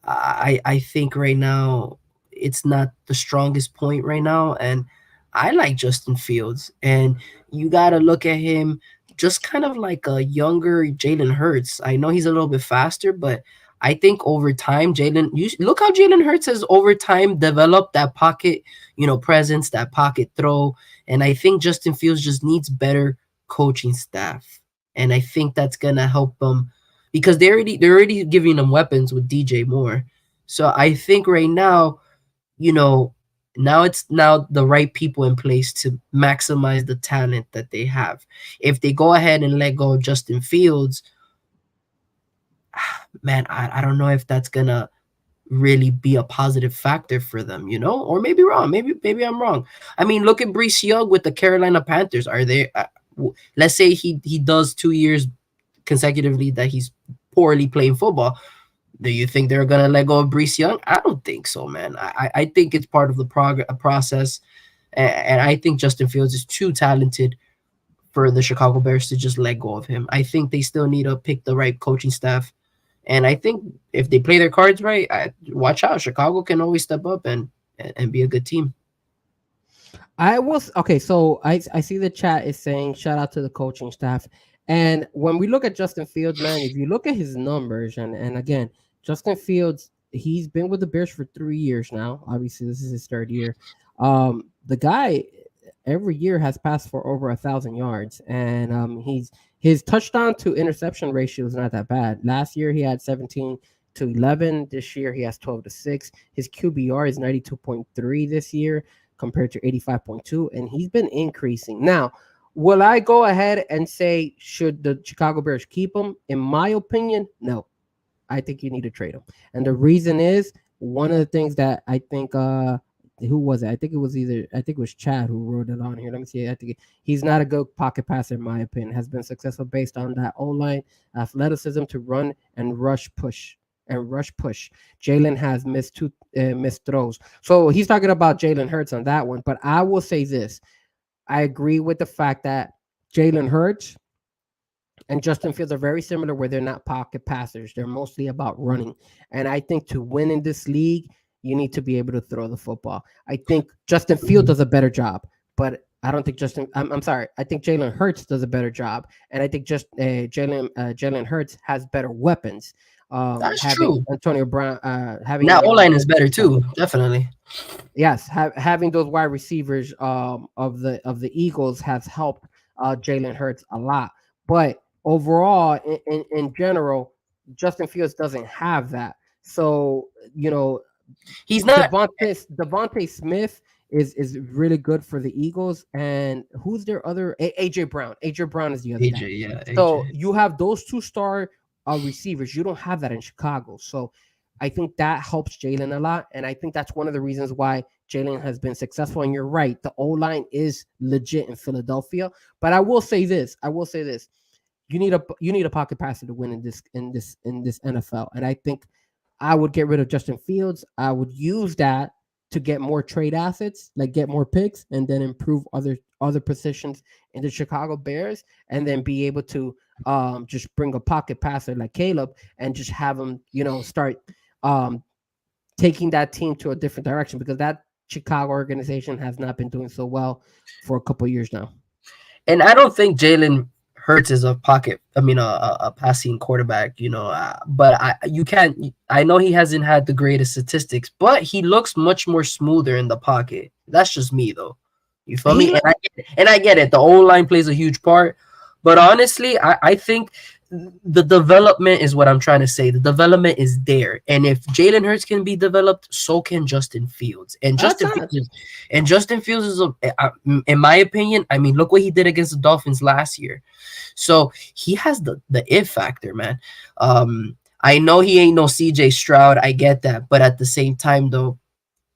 I think right now it's not the strongest point right now, and I like Justin Fields, and you got to look at him just kind of like a younger Jalen Hurts. I know he's a little bit faster, but I think over time, look how Jalen Hurts has over time developed that pocket, presence, that pocket throw, and I think Justin Fields just needs better coaching staff, and I think that's gonna help them because they're already giving them weapons with DJ Moore. So I think right now, now it's the right people in place to maximize the talent that they have. If they go ahead and let go of Justin Fields, man, I don't know if that's gonna really be a positive factor for them, or maybe wrong. Maybe I'm wrong. I mean, look at Brees Young with the Carolina Panthers. Are they? Let's say he does 2 years consecutively that he's poorly playing football. Do you think they're gonna let go of Brees Young? I don't think so, man. I think it's part of the process, and I think Justin Fields is too talented for the Chicago Bears to just let go of him. I think they still need to pick the right coaching staff, and I think if they play their cards right, watch out. Chicago can always step up and be a good team. I was okay. So I see the chat is saying shout out to the coaching staff. And when we look at Justin Fields, man, if you look at his numbers, and again, Justin Fields, he's been with the Bears for 3 years now. Obviously, this is his third year. The guy every year has passed for over 1,000 yards, and his touchdown to interception ratio is not that bad. Last year he had 17-11. This year he has 12-6. His QBR is 92.3 this year compared to 85.2, and he's been increasing. Now, will I go ahead and say should the Chicago Bears keep him? In my opinion, no. I think you need to trade him, and the reason is one of the things that I think. Who was it? I think it was Chad who wrote it on here. Let me see. I think he's not a good pocket passer, in my opinion. Has been successful based on that O-line athleticism to run and rush push. Jalen has missed throws. So he's talking about Jalen Hurts on that one. But I will say this. I agree with the fact that Jalen Hurts and Justin Fields are very similar where they're not pocket passers. They're mostly about running. And I think to win in this league, you need to be able to throw the football. I think Justin Fields does a better job, but I don't think I'm sorry. I think Jalen Hurts does a better job, and I think just Jalen Hurts has better weapons. That's having true. Antonio Brown, having Now O-line is better too, definitely. Yes, having those wide receivers of the Eagles has helped Jalen Hurts a lot. But overall, in general, Justin Fields doesn't have that. So He's not. Devontae Smith is really good for the Eagles, and who's their other AJ Brown? AJ Brown is the other guy. Yeah. So AJ. you have those two star receivers. You don't have that in Chicago. So I think that helps Jalen a lot, and I think that's one of the reasons why Jalen has been successful. And you're right, the O-line is legit in Philadelphia. But I will say this. You need a pocket passer to win in this NFL, and I think I would get rid of Justin Fields. I would use that to get more trade assets, like get more picks, and then improve other positions in the Chicago Bears, and then be able to just bring a pocket passer like Caleb and just have him, start taking that team to a different direction, because that Chicago organization has not been doing so well for a couple of years now. And I don't think Jalen Hurts is a passing quarterback, but you can't. I know he hasn't had the greatest statistics, but he looks much more smoother in the pocket. That's just me, though. You feel me? And I get it. The O-line plays a huge part, but honestly, I think the development is what I'm trying to say. The development is there, and if Jalen Hurts can be developed, so can Justin Fields. And Justin Fields is in my opinion. I mean, look what he did against the Dolphins last year. So he has the if factor, man. I know he ain't no CJ Stroud. I get that, but at the same time, though,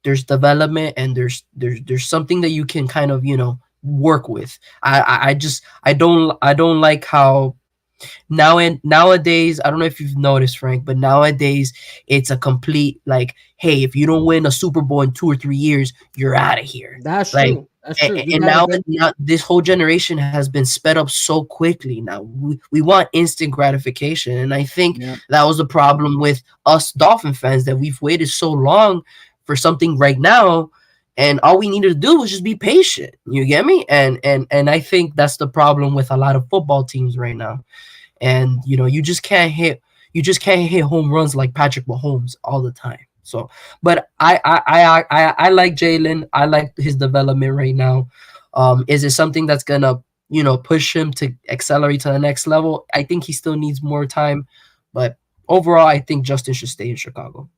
there's development and there's something that you can kind of work with. I don't like how. Nowadays, I don't know if you've noticed, Frank, but nowadays it's a complete hey, if you don't win a Super Bowl in 2 or 3 years, you're out of here. That's true. That's true. And now this whole generation has been sped up so quickly. Now we want instant gratification, and I think that was the problem with us Dolphin fans, that we've waited so long for something right now. And all we needed to do was just be patient. You get me? And I think that's the problem with a lot of football teams right now. And you just can't hit home runs like Patrick Mahomes all the time. So, but I like Jalen. I like his development right now. Is it something that's gonna push him to accelerate to the next level? I think he still needs more time, but overall, I think Justin should stay in Chicago.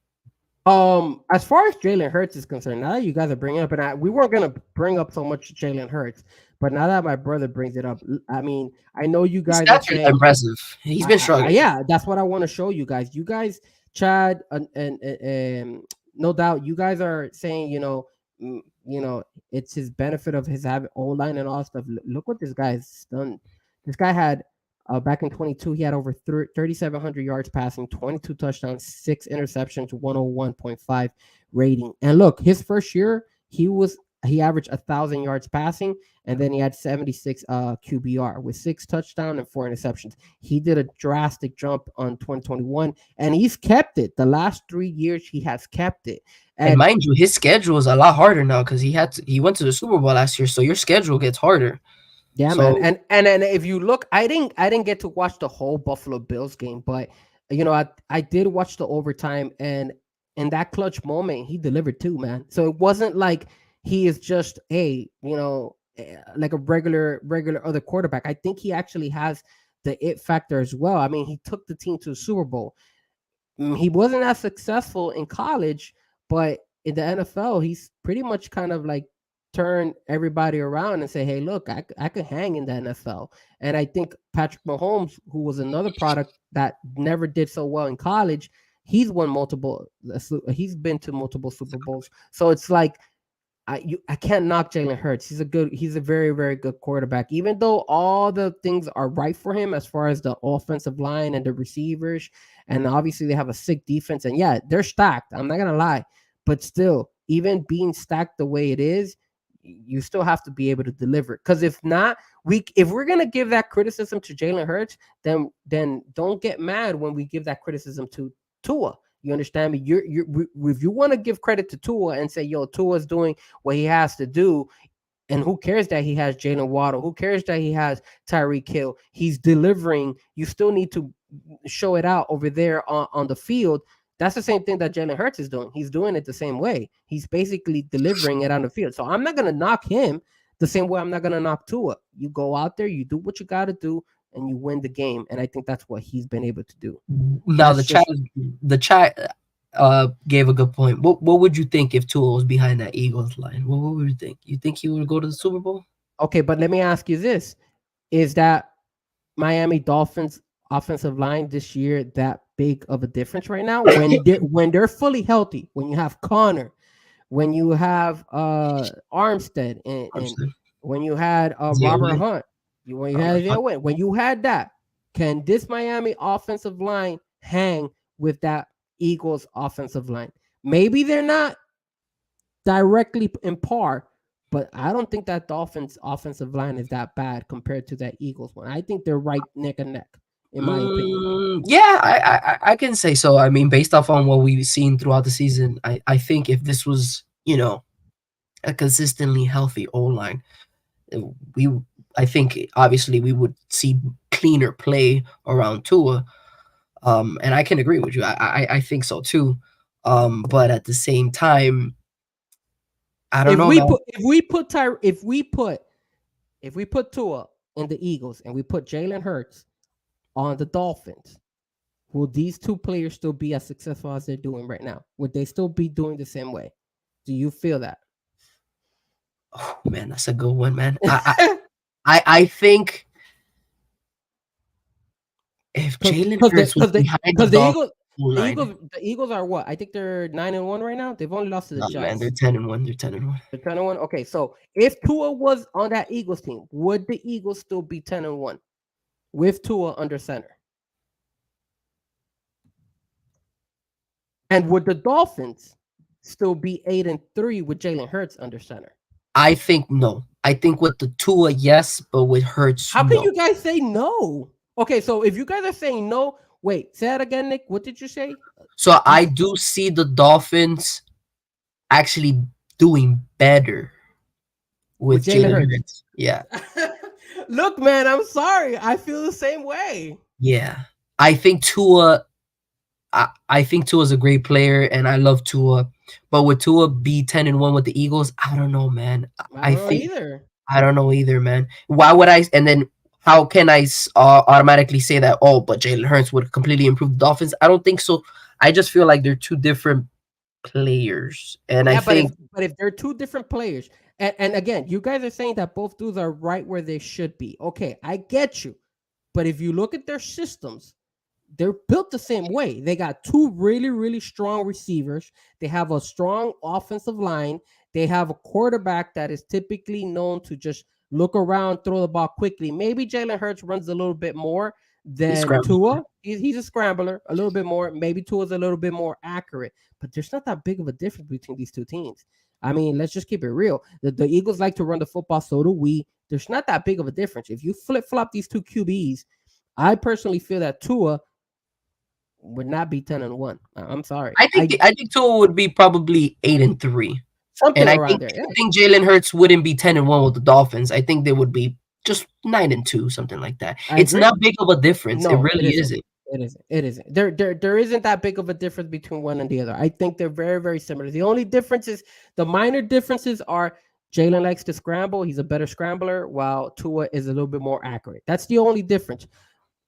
As far as Jalen Hurts is concerned, now that you guys are bringing it up, and we weren't gonna bring up so much Jalen Hurts, but now that my brother brings it up, I mean, I know you guys are saying, impressive. He's been struggling. Yeah, that's what I want to show you guys. You guys Chad, and no doubt you guys are saying, you know, it's his benefit of his having O line and all stuff. Look what this guy's done. This guy had back in 22, he had over 3,700 yards passing, 22 touchdowns, 6 interceptions, 101.5 rating. And look, his first year, he averaged 1,000 yards passing, and then he had 76 QBR with 6 touchdowns and 4 interceptions. He did a drastic jump on 2021, and he's kept it. The last 3 years, he has kept it. And mind you, his schedule is a lot harder now because he went to the Super Bowl last year, so your schedule gets harder. Yeah, So, man. And if you look, I didn't get to watch the whole Buffalo Bills game, but I did watch the overtime, and in that clutch moment, he delivered too, man. So it wasn't like he is just like a regular other quarterback. I think he actually has the it factor as well. I mean, he took the team to the Super Bowl. He wasn't as successful in college, but in the NFL, he's pretty much kind of like turn everybody around and say, hey, look, I could hang in the NFL. And I think Patrick Mahomes, who was another product that never did so well in college, he's been to multiple Super Bowls. So it's like, I can't knock Jalen Hurts. He's a very, very good quarterback. Even though all the things are right for him as far as the offensive line and the receivers, and obviously they have a sick defense. And yeah, they're stacked. I'm not gonna lie, but still, even being stacked the way it is, you still have to be able to deliver. Because if not, if we're gonna give that criticism to Jalen Hurts, then don't get mad when we give that criticism to Tua. You understand me? If you want to give credit to Tua and say, yo, Tua's doing what he has to do, and who cares that he has Jalen Waddle? Who cares that he has Tyreek Hill? He's delivering. You still need to show it out over there on the field. That's the same thing that Jalen Hurts is doing. He's doing it the same way. He's basically delivering it on the field. So I'm not going to knock him the same way I'm not going to knock Tua. You go out there, you do what you got to do, and you win the game. And I think that's what he's been able to do. now the chat gave a good point. What would you think if Tua was behind that Eagles line? What would you think? You think he would go to the Super Bowl? Okay, but let me ask you this. Is that Miami Dolphins offensive line this year that big of a difference right now? When they're fully healthy, when you have Connor, when you have Armstead, and when you had Robert Hunt, when you had that, can this Miami offensive line hang with that Eagles offensive line? Maybe they're not directly in par, but I don't think that Dolphins offensive line is that bad compared to that Eagles one. I think they're right neck and neck, in my opinion. Yeah, I can say so. I mean, based off on what we've seen throughout the season, I think if this was, a consistently healthy O-line, I think obviously we would see cleaner play around Tua. And I can agree with you. I think so too. But at the same time, I don't know. If we put Tua in the Eagles and we put Jalen Hurts on the Dolphins, will these two players still be as successful as they're doing right now? Would they still be doing the same way? Do you feel that? Oh man, that's a good one, man. I think if Jalen Hurts was behind the Eagles are what? I think they're 9-1 right now. They've only lost to the Jets. Man, they're 10-1. They're 10-1. They're 10-1. Okay, so if Tua was on that Eagles team, would the Eagles still be 10-1 with Tua under center? And would the Dolphins still be 8-3 with Jalen Hurts under center? I think no. I think with the Tua, yes, but with Hurts, how can you guys say no? Okay, so if you guys are saying no, wait, say that again, Nick. What did you say? So I do see the Dolphins actually doing better with Jalen Hurts. Yeah. Look, man, I'm sorry. I feel the same way. Yeah. I think Tua is a great player, and I love Tua. But would Tua be 10-1 with the Eagles? I don't know, man. I don't know either, man. Why would I? And then how can I automatically say that? Oh, but Jalen Hurts would completely improve the Dolphins. I don't think so. I just feel like they're two different players, and I think. But if they're two different players, and again, you guys are saying that both dudes are right where they should be. Okay, I get you, but if you look at their systems, they're built the same way. They got two really, really strong receivers. They have a strong offensive line. They have a quarterback that is typically known to just look around, throw the ball quickly. Maybe Jalen Hurts runs a little bit more than Tua. He's a scrambler a little bit more. Maybe Tua's a little bit more accurate, but there's not that big of a difference between these two teams. I mean, let's just keep it real. The Eagles like to run the football, so do we. There's not that big of a difference. If you flip-flop these two QBs, I personally feel that Tua would not be 10-1. I'm sorry. I think Tua would be probably 8-3. Something and around there. Yeah. I think Jalen Hurts wouldn't be 10-1 with the Dolphins. I think they would be just 9-2, something like that. It's not big of a difference. No, it really isn't. It isn't. There isn't that big of a difference between one and the other. I think they're very, very similar. The only differences, the minor differences are Jalen likes to scramble. He's a better scrambler, while Tua is a little bit more accurate. That's the only difference.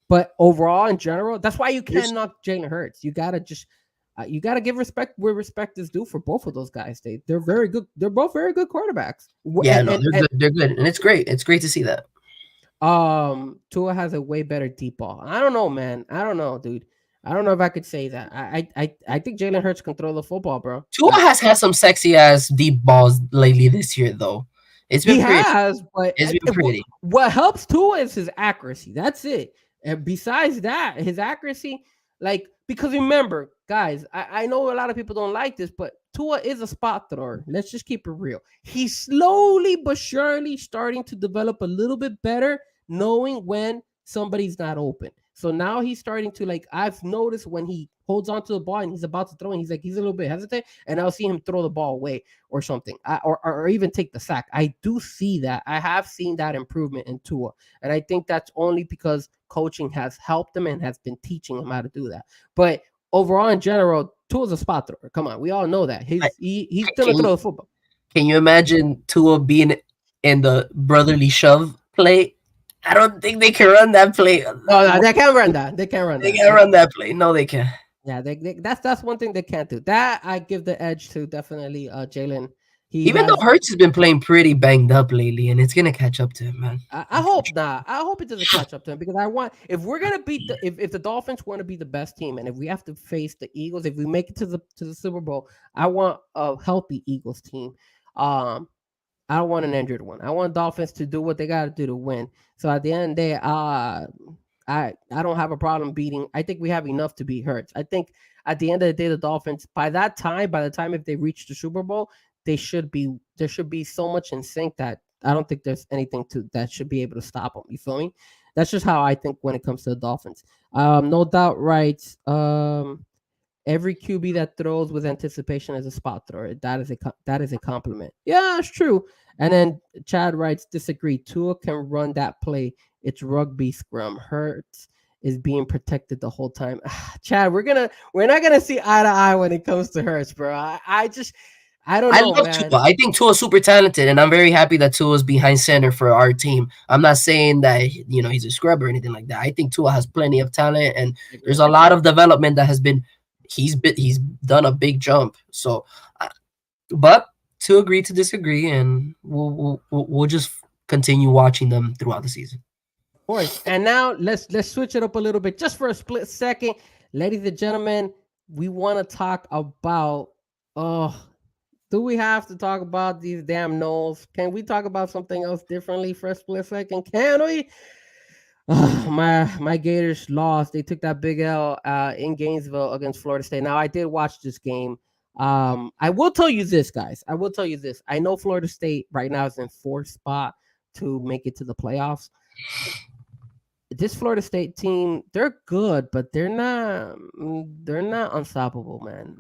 But overall, in general, that's why you can't knock Jalen Hurts. You gotta just you gotta give respect where respect is due for both of those guys. They're very good. They're both very good quarterbacks. Yeah, they're good, and it's great. It's great to see that. Tua has a way better deep ball. I don't know, man. I don't know, dude. I don't know if I could say that. I think Jalen Hurts can throw the football, bro. Tua has had some sexy ass deep balls lately this year, though. It's been but it's been pretty. What helps Tua is his accuracy. That's it. And besides that, his accuracy, because remember, guys, I know a lot of people don't like this, but Tua is a spot thrower. Let's just keep it real. He's slowly but surely starting to develop a little bit better, knowing when somebody's not open. So now he's starting to, I've noticed when he holds onto the ball and he's about to throw, and he's a little bit hesitant, and I'll see him throw the ball away or something, or even take the sack. I do see that. I have seen that improvement in Tua, and I think that's only because coaching has helped him and has been teaching him how to do that. But overall, in general, Tua's a spot thrower. Come on, we all know that. He's gonna throw the football. Can you imagine Tua being in the brotherly shove play? I don't think they can run that play. No, they can't run that. They can't run that. They can't run that play. No, they can't. Yeah, that's one thing they can't do. That I give the edge to definitely Jalen. Even though Hurts has been playing pretty banged up lately, and it's gonna catch up to him, man. I hope not. I hope it doesn't catch up to him, because if we're gonna beat if the Dolphins want to be the best team, and if we have to face the Eagles, if we make it to the Super Bowl, I want a healthy Eagles team. I don't want an injured one. I want Dolphins to do what they got to do to win. So at the end of the day, I don't have a problem beating. I think we have enough to beat Hurts. I think at the end of the day, the Dolphins, by the time if they reach the Super Bowl, there should be so much in sync that I don't think there's anything that should be able to stop them. You feel me? That's just how I think when it comes to the Dolphins. No doubt writes, every QB that throws with anticipation is a spot thrower. That is a compliment. Yeah, it's true. And then Chad writes, disagree. Tua can run that play. It's rugby scrum. Hurts is being protected the whole time. Chad, we're not gonna see eye to eye when it comes to Hurts, bro. I don't know. I love man. Tua. I think Tua's super talented, and I'm very happy that Tua's behind center for our team. I'm not saying that he's a scrub or anything like that. I think Tua has plenty of talent, and there's a lot of development that has been. He's done a big jump. So, but to agree to disagree, and we'll just continue watching them throughout the season. Of course. And now let's switch it up a little bit, just for a split second, ladies and gentlemen. We want to talk about. Do we have to talk about these damn Knowles? Can we talk about something else differently for a split second? Can we? My Gators lost. They took that big L in Gainesville against Florida State. Now, I did watch this game. I will tell you this, guys. I know Florida State right now is in fourth spot to make it to the playoffs. This Florida State team, they're good, but they're not unstoppable, man.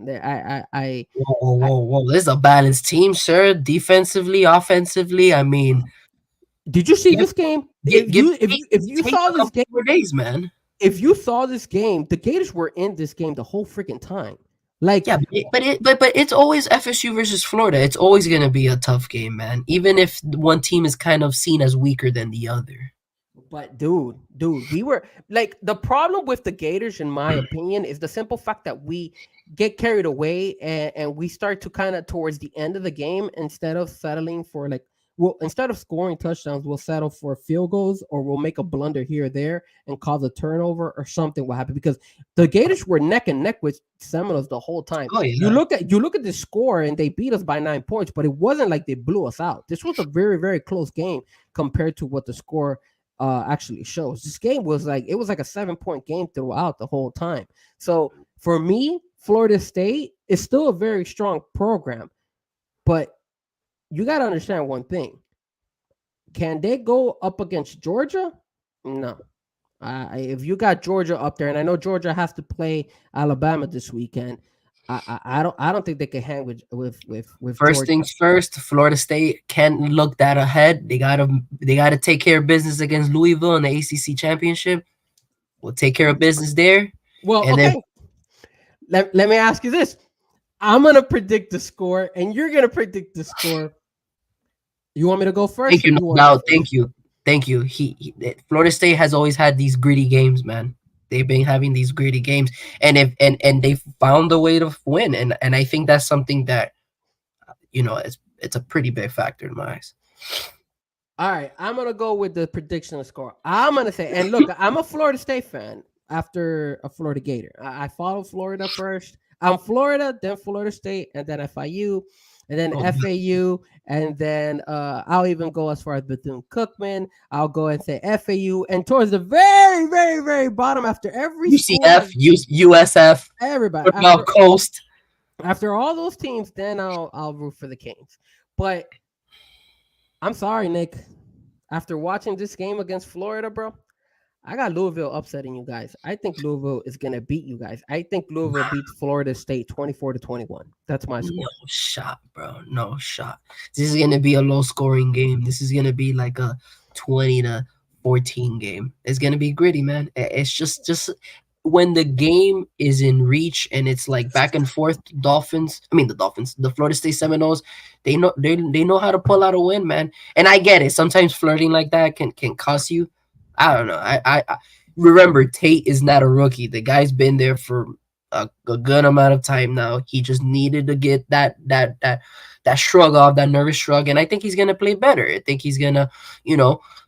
Whoa. This is a balanced team, sir. Defensively, offensively. I mean, did you see this game? If you saw this game, 4 days, man. If you saw this game, the Gators were in this game the whole freaking time. But it's always FSU versus Florida. It's always gonna be a tough game, man. Even if one team is kind of seen as weaker than the other. But dude, we were the problem with the Gators, in my opinion, is the simple fact that we get carried away and we start to kind of towards the end of the game, instead of settling for instead of scoring touchdowns, we'll settle for field goals or we'll make a blunder here or there and cause a turnover or something will happen because the Gators were neck and neck with Seminoles the whole time. Oh, yeah. You look at the score and they beat us by 9 points, but it wasn't like they blew us out. This was a very, very close game compared to what the score actually shows. This game was like a 7-point game throughout the whole time. So for me, Florida State is still a very strong program, but you got to understand one thing. Can they go up against Georgia? No. If you got Georgia up there, and I know Georgia has to play Alabama this weekend, I don't think they can hang with First Georgia. things first, Florida State can't look that ahead. They gotta take care of business against Louisville in the ACC championship. We'll take care of business there. Well, and okay. Let me ask you this. I'm gonna predict the score, and you're gonna predict the score. You want me to go first? Thank you. No, thank you. Florida State has always had these gritty games, man. They've been having these gritty games, and they found a way to win, and I think that's something that, it's a pretty big factor in my eyes. All right, I'm gonna go with the prediction of score. I'm gonna say, and look, I'm a Florida State fan after a Florida Gator. I follow Florida first. I'm Florida, then Florida State, and then FIU, and then FAU, and then I'll even go as far as Bethune-Cookman. I'll go and say FAU, and towards the very, very, very bottom, after every UCF, USF, everybody, Coast. After all those teams, then I'll root for the Canes. But I'm sorry, Nick. After watching this game against Florida, bro, I got Louisville upsetting you guys. I think Louisville is gonna beat you guys. I think Louisville beats Florida State 24-21. That's my score. No shot, bro. No shot. This is gonna be a low scoring game. This is gonna be like a 20-14 game. It's gonna be gritty, man. It's just when the game is in reach and it's like back and forth. The Florida State Seminoles, they know how to pull out a win, man. And I get it. Sometimes flirting like that can cost you. I don't know. I remember Tate is not a rookie. The guy's been there for a good amount of time now. He just needed to get that shrug off, that nervous shrug, and I think he's gonna play better. I think he's gonna,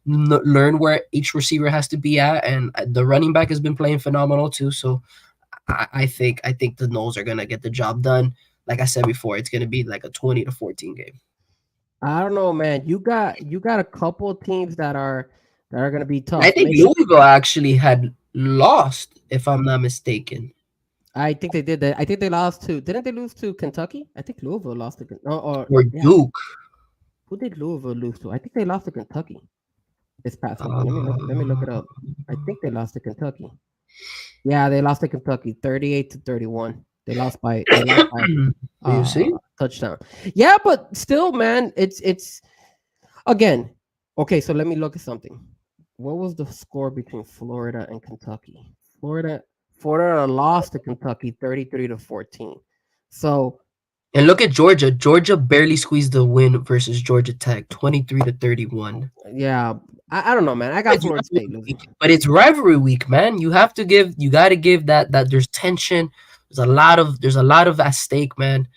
learn where each receiver has to be at, and the running back has been playing phenomenal too. So I think the Noles are gonna get the job done. Like I said before, it's gonna be like a 20-14 game. I don't know, man. You got a couple of teams that are going to be tough. I think Louisville actually had lost, if I'm not mistaken. I think they did that. I think they lost to. Didn't they lose to Kentucky? I think Louisville lost to. Or Duke. Who did Louisville lose to? I think they lost to Kentucky this past week. Let me look it up. I think they lost to Kentucky. Yeah, they lost to Kentucky, 38-31. They lost by you see? Touchdown. Yeah, but still, man, it's again. Okay, so let me look at something. What was the score between Florida and Kentucky? Florida lost to Kentucky 33-14. So, and look at Georgia. Georgia barely squeezed the win versus Georgia Tech, 23-31. Yeah, I don't know, man. I got Florida State losing. But it's rivalry week, man. You got to give that there's tension. There's a lot of at stake, man.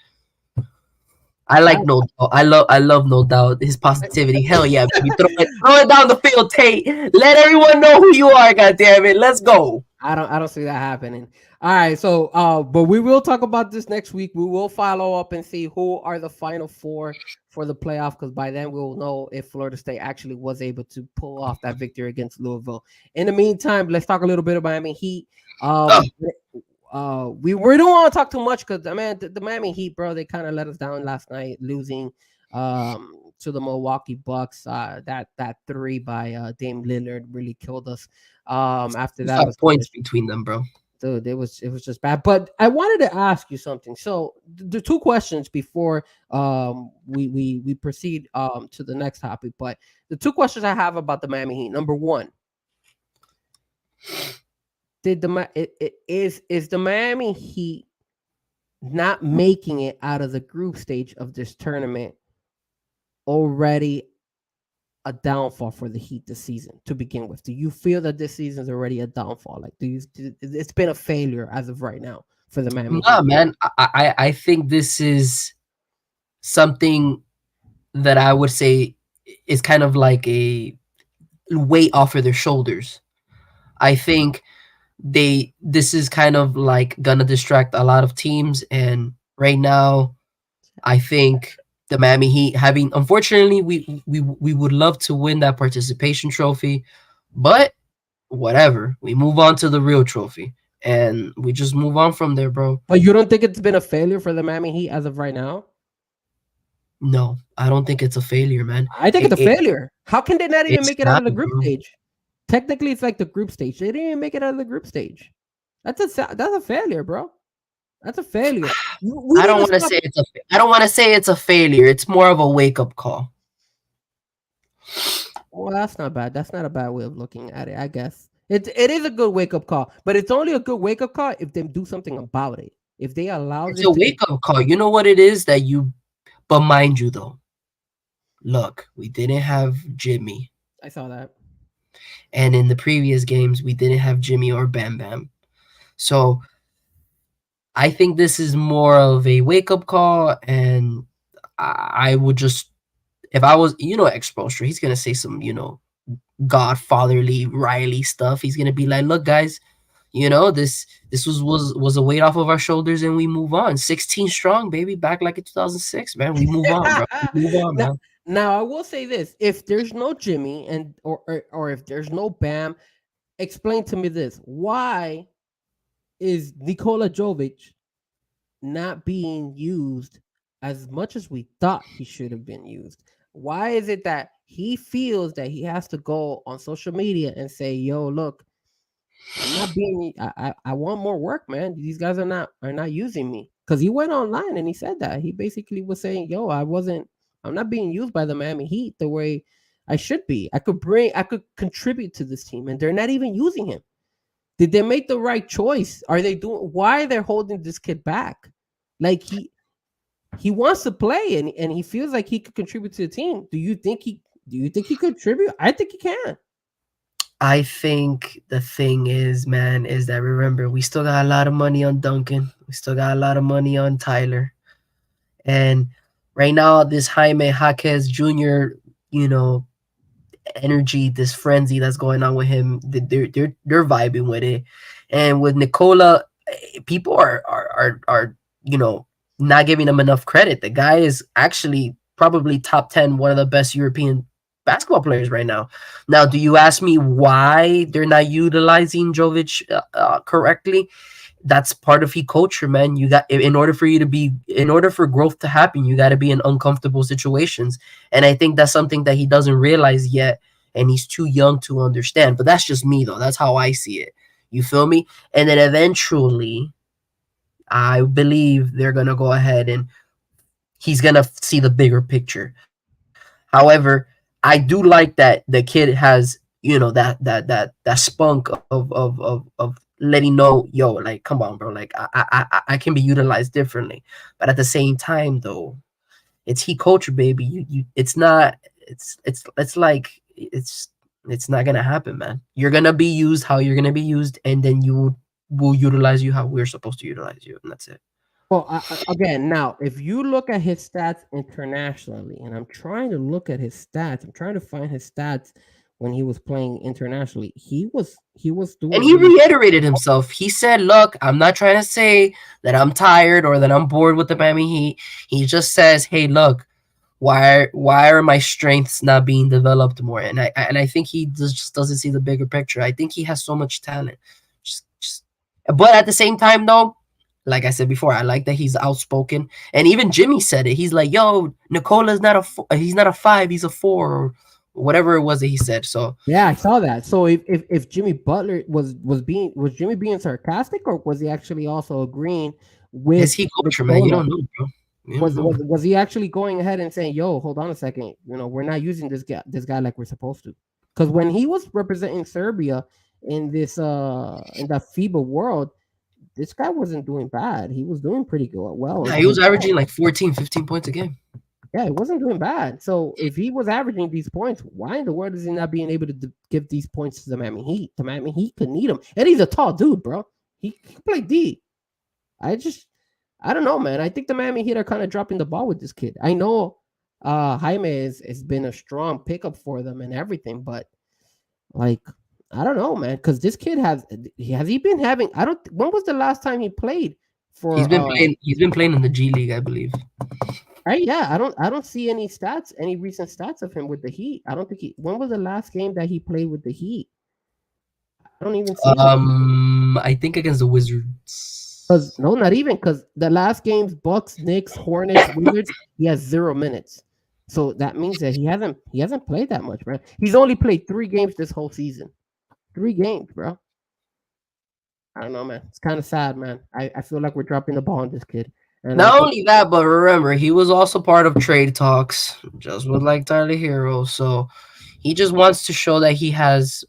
I like No Doubt. I love No Doubt. His positivity. Hell yeah, baby. Throw it down the field, Tate. Let everyone know who you are, goddammit. Let's go. I don't see that happening. All right, so but we will talk about this next week. We will follow up and see who are the final four for the playoff, because by then we'll know if Florida State actually was able to pull off that victory against Louisville. In the meantime, let's talk a little bit about Miami Heat. We don't want to talk too much because the Miami Heat, bro, they kind of let us down last night, losing to the Milwaukee Bucks. That three by Dame Lillard really killed us. After that, was points between them, bro. Dude, it was just bad. But I wanted to ask you something. So the two questions before we proceed to the next topic. But the two questions I have about the Miami Heat. Number one. Is the Miami Heat not making it out of the group stage of this tournament already a downfall for the Heat this season to begin with? Do you feel that this season is already a downfall? Like, it's been a failure as of right now for the Miami Heat? Nah, man. I think this is something that I would say is kind of like a weight off of their shoulders. I think this is kind of like gonna distract a lot of teams, and right now I think the Miami Heat having, unfortunately, we would love to win that participation trophy, but whatever. We move on to the real trophy, and we just move on from there, bro. But you don't think it's been a failure for the Miami Heat as of right now? No, I don't think it's a failure, man. I think it's a failure. How can they not even It's make it out not, of the group bro. stage? Technically, it's like the group stage. They didn't even make it out of the group stage. That's a failure, bro. That's a failure. We I don't need want to stop. say it's a. I don't want to say it's a failure. It's more of a wake up call. Well, that's not bad. That's not a bad way of looking at it, I guess. It is a good wake up call, but it's only a good wake up call if they do something about it. If they allow It's this a to wake up call. You know what it is that you. But mind you, though, look, we didn't have Jimmy, I saw that. and in the previous games, we didn't have Jimmy or Bam Bam. So I think this is more of a wake up call, and I would just, if I was, Exposure, he's gonna say some, godfatherly Riley stuff. He's gonna be like, "Look, guys, this was a weight off of our shoulders, and we move on. 16 strong, baby, back like in 2006, man. We move on, bro. We move on, now, man." now, I will say this: if there's no Jimmy and or if there's no Bam, explain to me this: why is Nikola Jovic not being used as much as we thought he should have been used? Why is it that he feels that he has to go on social media and say, "Yo, look, I'm not being. I want more work, man. These guys are not using me." Because he went online and he said that he basically was saying, "Yo, I'm not being used by the Miami Heat the way I should be. I could contribute to this team, and they're not even using him." Did they make the right choice? Are they doing? Why are they holding this kid back? Like he wants to play and he feels like he could contribute to the team. Do you think he contribute? I think he can. I think the thing is, man, is that, remember, we still got a lot of money on Duncan. We still got a lot of money on Tyler. And right now, this Jaime Jaquez Jr., energy, this frenzy that's going on with him, they're vibing with it. And with Nicola, people are not giving him enough credit. The guy is actually probably top 10, one of the best European basketball players right now. Now, do you ask me why they're not utilizing Jovic correctly? That's part of he culture, man. You got, in order for growth to happen, you got to be in uncomfortable situations, and I think that's something that he doesn't realize yet, and he's too young to understand. But that's just me, though. That's how I see it. You feel me? And then eventually, I believe they're gonna go ahead and he's gonna see the bigger picture. However, I do like that the kid has, that spunk of letting know, yo, like, come on, bro, like I can be utilized differently. But at the same time, though, it's he culture, baby. You it's not it's like it's not gonna happen, man. You're gonna be used how you're gonna be used, and then you will utilize you how we're supposed to utilize you, and that's it. Well, again, now if you look at his stats internationally, and I'm trying to look at his stats, I'm trying to find his stats when he was playing internationally. He was And doing he really. reiterated himself. He said, "Look, I'm not trying to say that I'm tired or that I'm bored with the Miami Heat." He just says, "Hey, look, why are my strengths not being developed more?" And I think he just doesn't see the bigger picture. I think he has so much talent. Just, but at the same time, though, like I said before, I like that he's outspoken. And even Jimmy said it. He's like, "Yo, Nicola's not he's not a 5, he's a 4, or whatever it was that he said." So Yeah, I saw that. So if Jimmy Butler was Jimmy being sarcastic, or was he actually also agreeing is with he culture, man? You Nicola? don't know, bro. You don't Was know. was was he actually going ahead and saying, "Yo, hold on a second, we're not using this guy like we're supposed to"? Because when he was representing Serbia in that FIBA world, this guy wasn't doing bad. He was doing pretty good, well Yeah, under he was his belt. averaging like 14, 15 points a game. Yeah, he wasn't doing bad. So if he was averaging these points, why in the world is he not being able to give these points to the Miami Heat? The Miami Heat could need him, and he's a tall dude, bro. He can play D. I don't know, man. I think the Miami Heat are kind of dropping the ball with this kid. I know Jaime has been a strong pickup for them and everything, but like I don't know, man, because this kid has he been having? I don't. When was the last time he played He's for? been playing. He's been playing in the G League, I believe. Right, yeah, I don't see any stats, any recent stats of him with the Heat. I don't think he. When was the last game that he played with the Heat? I don't even see them. I think against the Wizards. Because no, not even because the last games, Bucks, Knicks, Hornets, Wizards, he has 0 minutes. So that means that he hasn't played that much, man. He's only played 3 games this whole season. 3 games, bro. I don't know, man. It's kind of sad, man. I feel like we're dropping the ball on this kid. And Not only that, but remember, he was also part of trade talks, just with like Tyler Hero. So he just wants to show that he has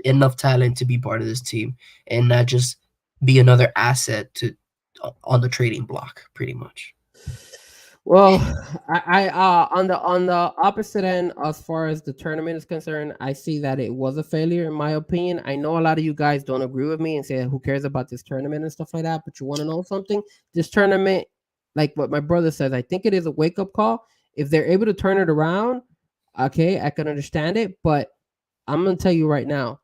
enough talent to be part of this team and not just be another asset to on the trading block, pretty much. well, I on the opposite end, as far as the tournament is concerned, I see that it was a failure in my opinion. I know a lot of you guys don't agree with me and say who cares about this tournament and stuff like that, but you want to know something? This tournament, like what my brother says, I think it is a wake up call. If they're able to turn it around, okay, I can understand it, but I'm gonna tell you right now,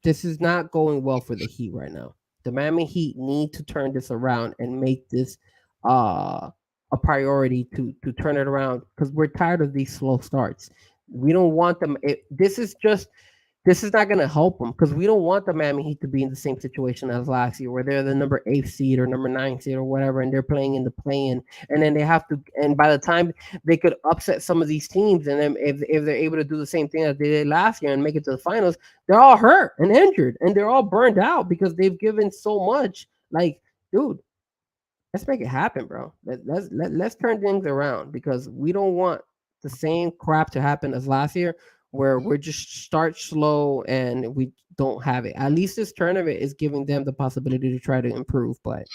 this is not going well for the Heat right now. The Miami Heat need to turn this around and make this uh a priority to turn it around because we're tired of these slow starts. We don't want them. This is not going to help them because we don't want the Miami Heat to be in the same situation as last year, where they're the number 8 seed or number 9 seed or whatever, and they're playing in the play-in, and then they have to. And by the time they could upset some of these teams, and then if they're able to do the same thing as they did last year and make it to the finals, they're all hurt and injured, and they're all burned out because they've given so much. Like, dude, let's make it happen, bro. Let's turn things around because we don't want the same crap to happen as last year where we're just start slow and we don't have it. At least this tournament is giving them the possibility to try to improve. But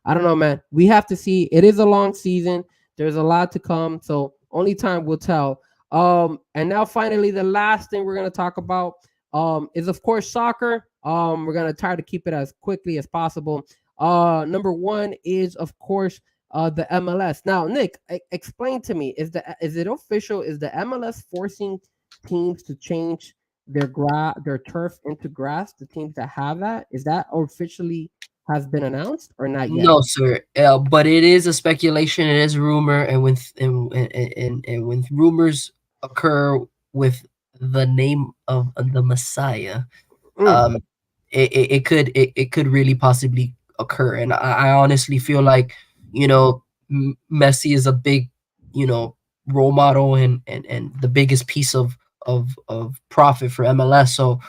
I don't know, man. We have to see. It is a long season. There's a lot to come. So only time will tell. And now finally the last thing we're gonna talk about is of course soccer. We're gonna try to keep it as quickly as possible. Number one is of course the MLS. Now, Nick, explain to me: is it official? Is the MLS forcing teams to change their turf into grass? The teams that have that, is that officially has been announced or not yet? No, sir. But it is a speculation. It is rumor, and when rumors occur with the name of the Messiah, um, it could really possibly occur. And I honestly feel like Messi is a big role model and the biggest piece of profit for MLS. So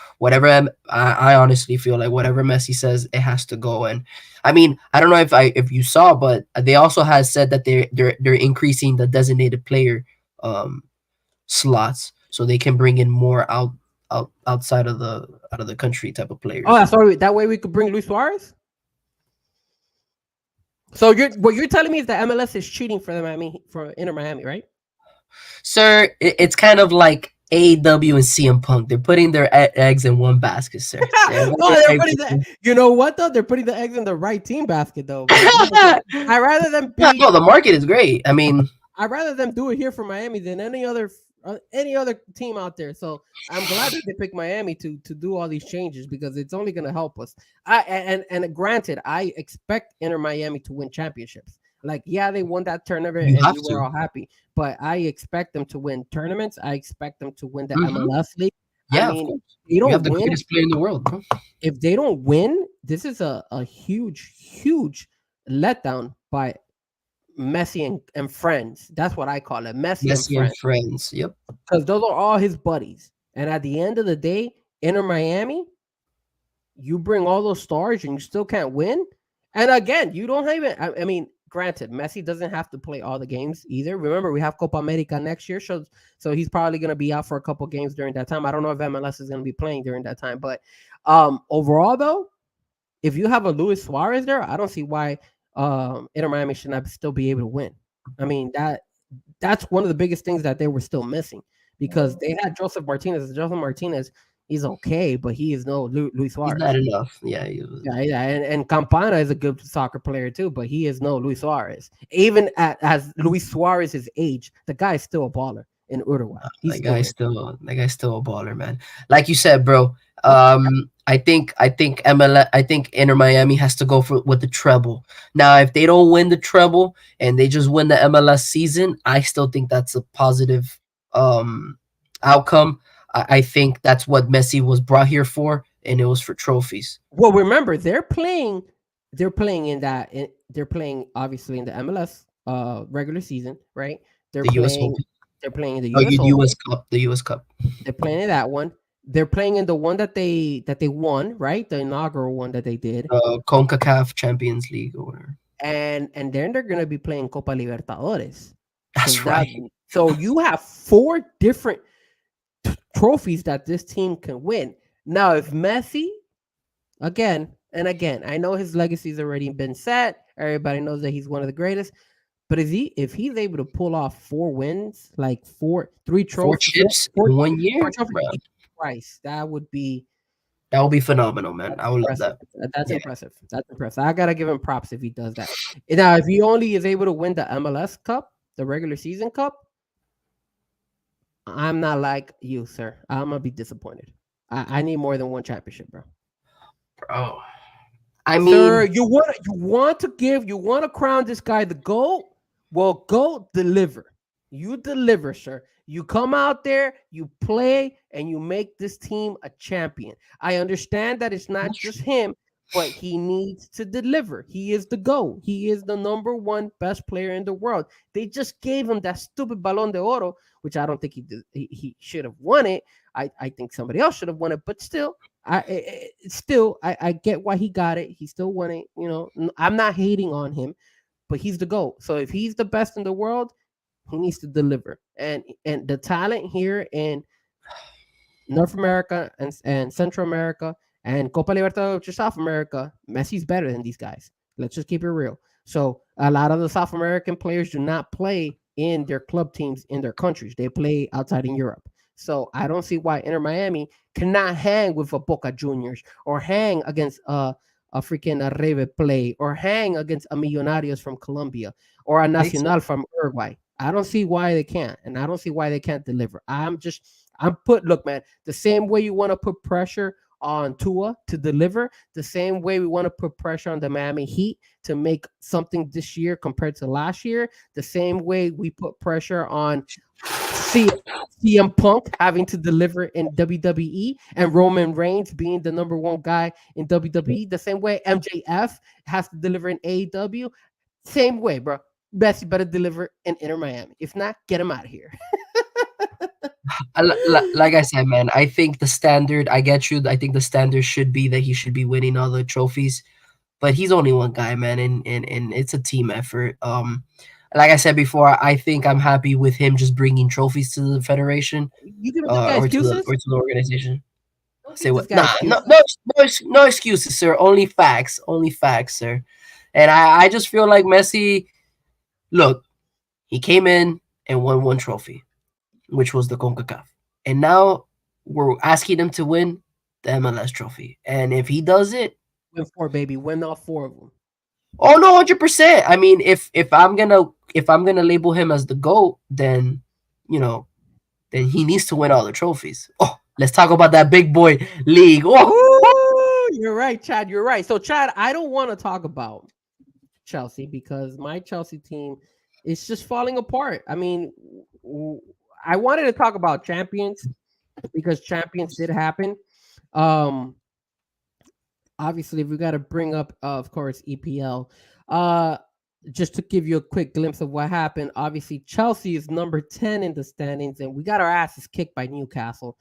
I honestly feel like whatever Messi says, it has to go. And I mean, I don't know if you saw, but they also has said that they're increasing the designated player slots so they can bring in more outside of the country type of players. Oh, sorry. That way we could bring Luis Suarez. So what you're telling me is that MLS is cheating for Inter Miami, right? Sir, it's kind of like AEW and CM Punk. They're putting their eggs in one basket, sir. You know what though? They're putting the eggs in the right team basket though. I rather them no, the market is great. I mean, I'd rather them do it here for Miami than any other team out there. So I'm glad that they picked Miami to do all these changes because it's only going to help us. And granted, I expect Inter Miami to win championships. Like, yeah, they won that tournament and we were all happy, but I expect them to win tournaments. I expect them to win the MLS league. Yeah, I mean, they don't have the win. greatest player in the world. Bro. If they don't win, this is a huge letdown by Messi and friends. That's what I call it. Messi and friends. Yep. Because those are all his buddies. And at the end of the day, Inter Miami, you bring all those stars and you still can't win. And again, you don't even, I mean, granted, Messi doesn't have to play all the games either. Remember, we have Copa America next year. So he's probably going to be out for a couple games during that time. I don't know if MLS is going to be playing during that time. But overall, though, if you have a Luis Suarez there, I don't see why Inter Miami should not still be able to win. I mean, that's one of the biggest things that they were still missing because they had Joseph Martinez. Joseph Martinez He's okay, but he is no Luis He's not Suarez. enough. Yeah, Yeah, and Campana is a good soccer player too, but he is no Luis Suarez. Even as Luis Suarez's age, the guy is still a baller in Uruguay. He's still there. that guy's still a baller, man. Like you said, bro. I think MLS, I think Inter Miami has to go for with the treble. Now, if they don't win the treble and they just win the MLS season, I still think that's a positive outcome. I think that's what Messi was brought here for, and it was for trophies. Well, remember they're playing in that. They're playing obviously in the MLS regular season, right? They're The U.S. playing. Open, They're playing in the oh, U.S. Open. U.S. Cup, the U.S. Cup, They're playing in that one. They're playing in the one that they won, right? The inaugural one that they did, CONCACAF Champions League or whatever. and then they're gonna be playing Copa Libertadores. So That's right. so you have four different trophies that this team can win. Now, if Messi, again and again, I know his legacy's already been set. Everybody knows that he's one of the greatest. But if he's able to pull off 4 wins, like three Four trophies, chips in 1 year, four trophies bro. Price, that would be Phenomenal, man. I would love impressive. that. That's Yeah. impressive. That's impressive. I gotta give him props if he does that. Now, if he only is able to win the MLS Cup, the regular season cup, I'm not like you, sir. I'm gonna be disappointed. I need more than one championship, bro. Bro. I Sir, mean, you want to crown this guy the GOAT? Well, go deliver. You deliver, sir. You come out there, you play, and you make this team a champion. I understand that it's not just him, but he needs to deliver. He is the GOAT. He is the number one best player in the world. They just gave him that stupid Balón de Oro, which I don't think he should have won it. I think somebody else should have won it, but still, I get why he got it. He still won it. You know, I'm not hating on him, but he's the GOAT. So if he's the best in the world, he needs to deliver. And the talent here in North America and Central America and Copa Libertadores, which is South America, Messi's better than these guys. Let's just keep it real. So a lot of the South American players do not play in their club teams in their countries. They play outside in Europe. So I don't see why Inter Miami cannot hang with a Boca Juniors or hang against a freaking River Plate or hang against a Millonarios from Colombia or a Nacional from Uruguay. I don't see why they can't, and I don't see why they can't deliver. Look, man, the same way you want to put pressure on Tua to deliver, the same way we want to put pressure on the Miami Heat to make something this year compared to last year, the same way we put pressure on CM Punk having to deliver in WWE and Roman Reigns being the number one guy in WWE, the same way MJF has to deliver in AEW, same way, bro. Messi better deliver in Inter Miami. If not, get him out of here. Like I said, man, I think the standard, I get you. I think the standard should be that he should be winning all the trophies, but he's only one guy, man, and it's a team effort. Like I said before, I think I'm happy with him just bringing trophies to the federation, You give this guy or excuses? to the organization. Don't Say give what? this guy Nah, excuses. no excuses, sir. Only facts, sir. And I just feel like Messi. Look, he came in and won one trophy, which was the CONCACAF. And now we're asking him to win the MLS trophy. And if he does it, Win 4, baby. Win all 4 of them. oh no, 100%. I mean, if I'm gonna label him as the GOAT, then then he needs to win all the trophies. Oh, let's talk about that big boy league. Oh, You're right, Chad. You're right. So, Chad, I don't want to talk about Chelsea because my Chelsea team is just falling apart. I mean, I wanted to talk about champions because champions did happen. Obviously, we got to bring up, of course, EPL. Just to give you a quick glimpse of what happened. Obviously, Chelsea is number 10 in the standings, and we got our asses kicked by Newcastle,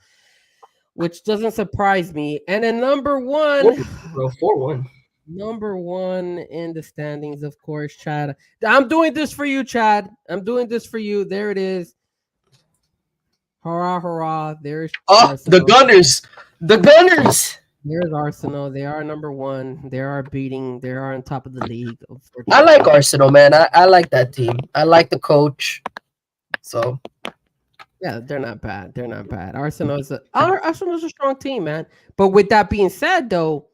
which doesn't surprise me. And then number 1, 4-1. number 1 in the standings, of course, Chad. I'm doing this for you, Chad. I'm doing this for you. There it is. Hurrah, hurrah. There's the Gunners. The Gunners. There's Arsenal. They are number 1. They are on top of the league. I like Arsenal, man. I like that team. I like the coach. So Yeah, they're not bad. They're not bad. Arsenal's a strong team, man. But with that being said, though,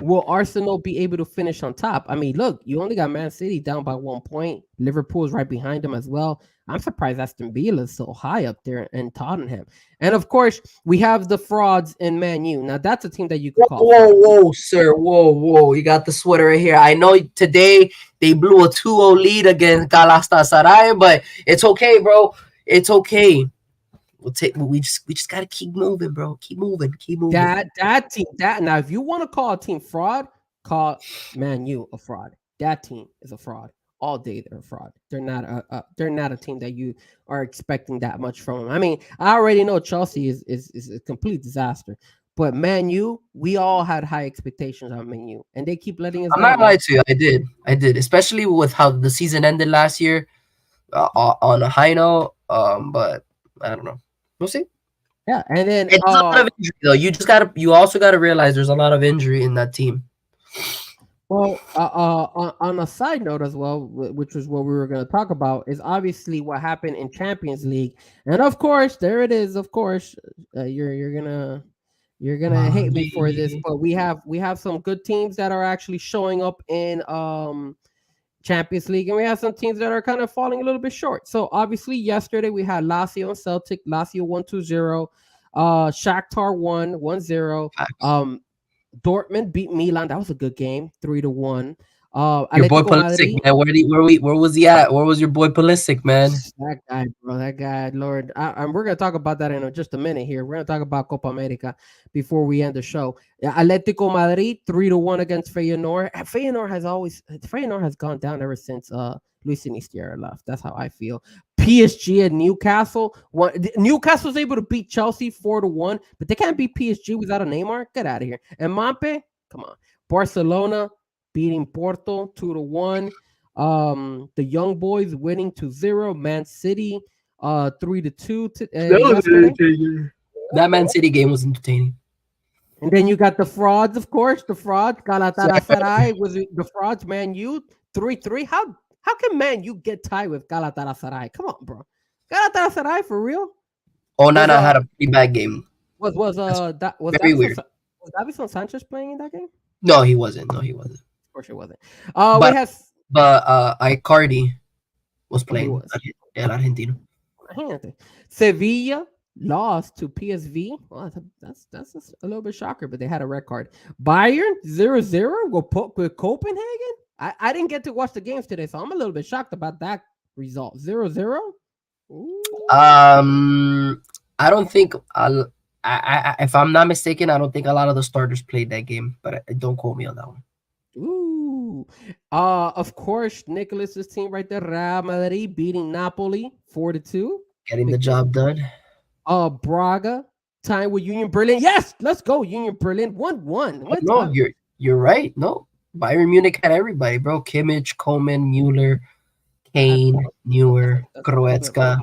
will Arsenal be able to finish on top? I mean, look, you only got Man City down by 1 point. Liverpool's right behind them as well. I'm surprised Aston Villa is so high up there and Tottenham. And of course, we have the frauds in Man U. Now that's a team that you could call. Whoa, sir. Whoa. You got the sweater right here. I know today they blew a 2-0 lead against Galatasaray, but it's okay, bro. It's okay. We just gotta keep moving, bro. Keep moving. That team. Now, if you want to call a team fraud, call Man U a fraud. That team is a fraud. All day they're a fraud. They're not a team that you are expecting that much from them. I mean, I already know Chelsea is a complete disaster. But Man U, we all had high expectations on Man U, and they keep letting us I'm down. not lying to you. I did, especially with how the season ended last year on a high note. But I don't know. We'll see. Yeah, and then it's a lot of injury though. You also gotta realize there's a lot of injury in that team. Well, on a side note as well, which was what we were going to talk about, is obviously what happened in Champions League, and of course, there it is. Of course, you're gonna hate me for this, but we have some good teams that are actually showing up in Champions League, and we have some teams that are kind of falling a little bit short. So obviously, yesterday we had Lazio and Celtic. Lazio 1-2-0. Shakhtar 1-1-0. Dortmund beat Milan. That was a good game, 3-1. Your boy Pulisic, man. Where was he at? Where was your boy Pulisic, man? That guy, bro. That guy, Lord. And we're gonna talk about that in just a minute here. We're gonna talk about Copa America before we end the show. Atletico Madrid 3-1 against Feyenoord. Feyenoord has gone down ever since Luis Sinisterra left. That's how I feel. PSG and Newcastle. Newcastle's able to beat Chelsea 4-1, but they can't beat PSG without a Neymar. Get out of here. And Mbappe, come on. Barcelona beating Porto 2-1. The Young Boys winning 2-0. Man City 3-2. That Man City game was entertaining. And then you got the frauds, of course. The frauds. Galatasaray was the frauds. Man U 3-3. How can Man U get tied with Galatasaray? Come on, bro. Galatasaray for real? Onana had a pretty bad game. Was very weird. Was Davinson Sanchez playing in that game? No, he wasn't. Of course it wasn't. Icardi was playing. El Argentino. Sevilla lost to PSV. Well, that's a little bit shocker, but they had a red card. Bayern 0-0 with Copenhagen. I didn't get to watch the games today, so I'm a little bit shocked about that result. 0-0. I don't think if I'm not mistaken, I don't think a lot of the starters played that game, but don't quote me on that one. Ooh. Of course, Nicholas's team right there, Real Madrid beating Napoli 4-2. Getting the job done. Braga tying with Union Berlin. Yes, let's go, Union Berlin 1-1. No, you're right. No, Bayern Munich had everybody, bro. Kimmich, Coman, Mueller, Kane, Neuer, Goretzka.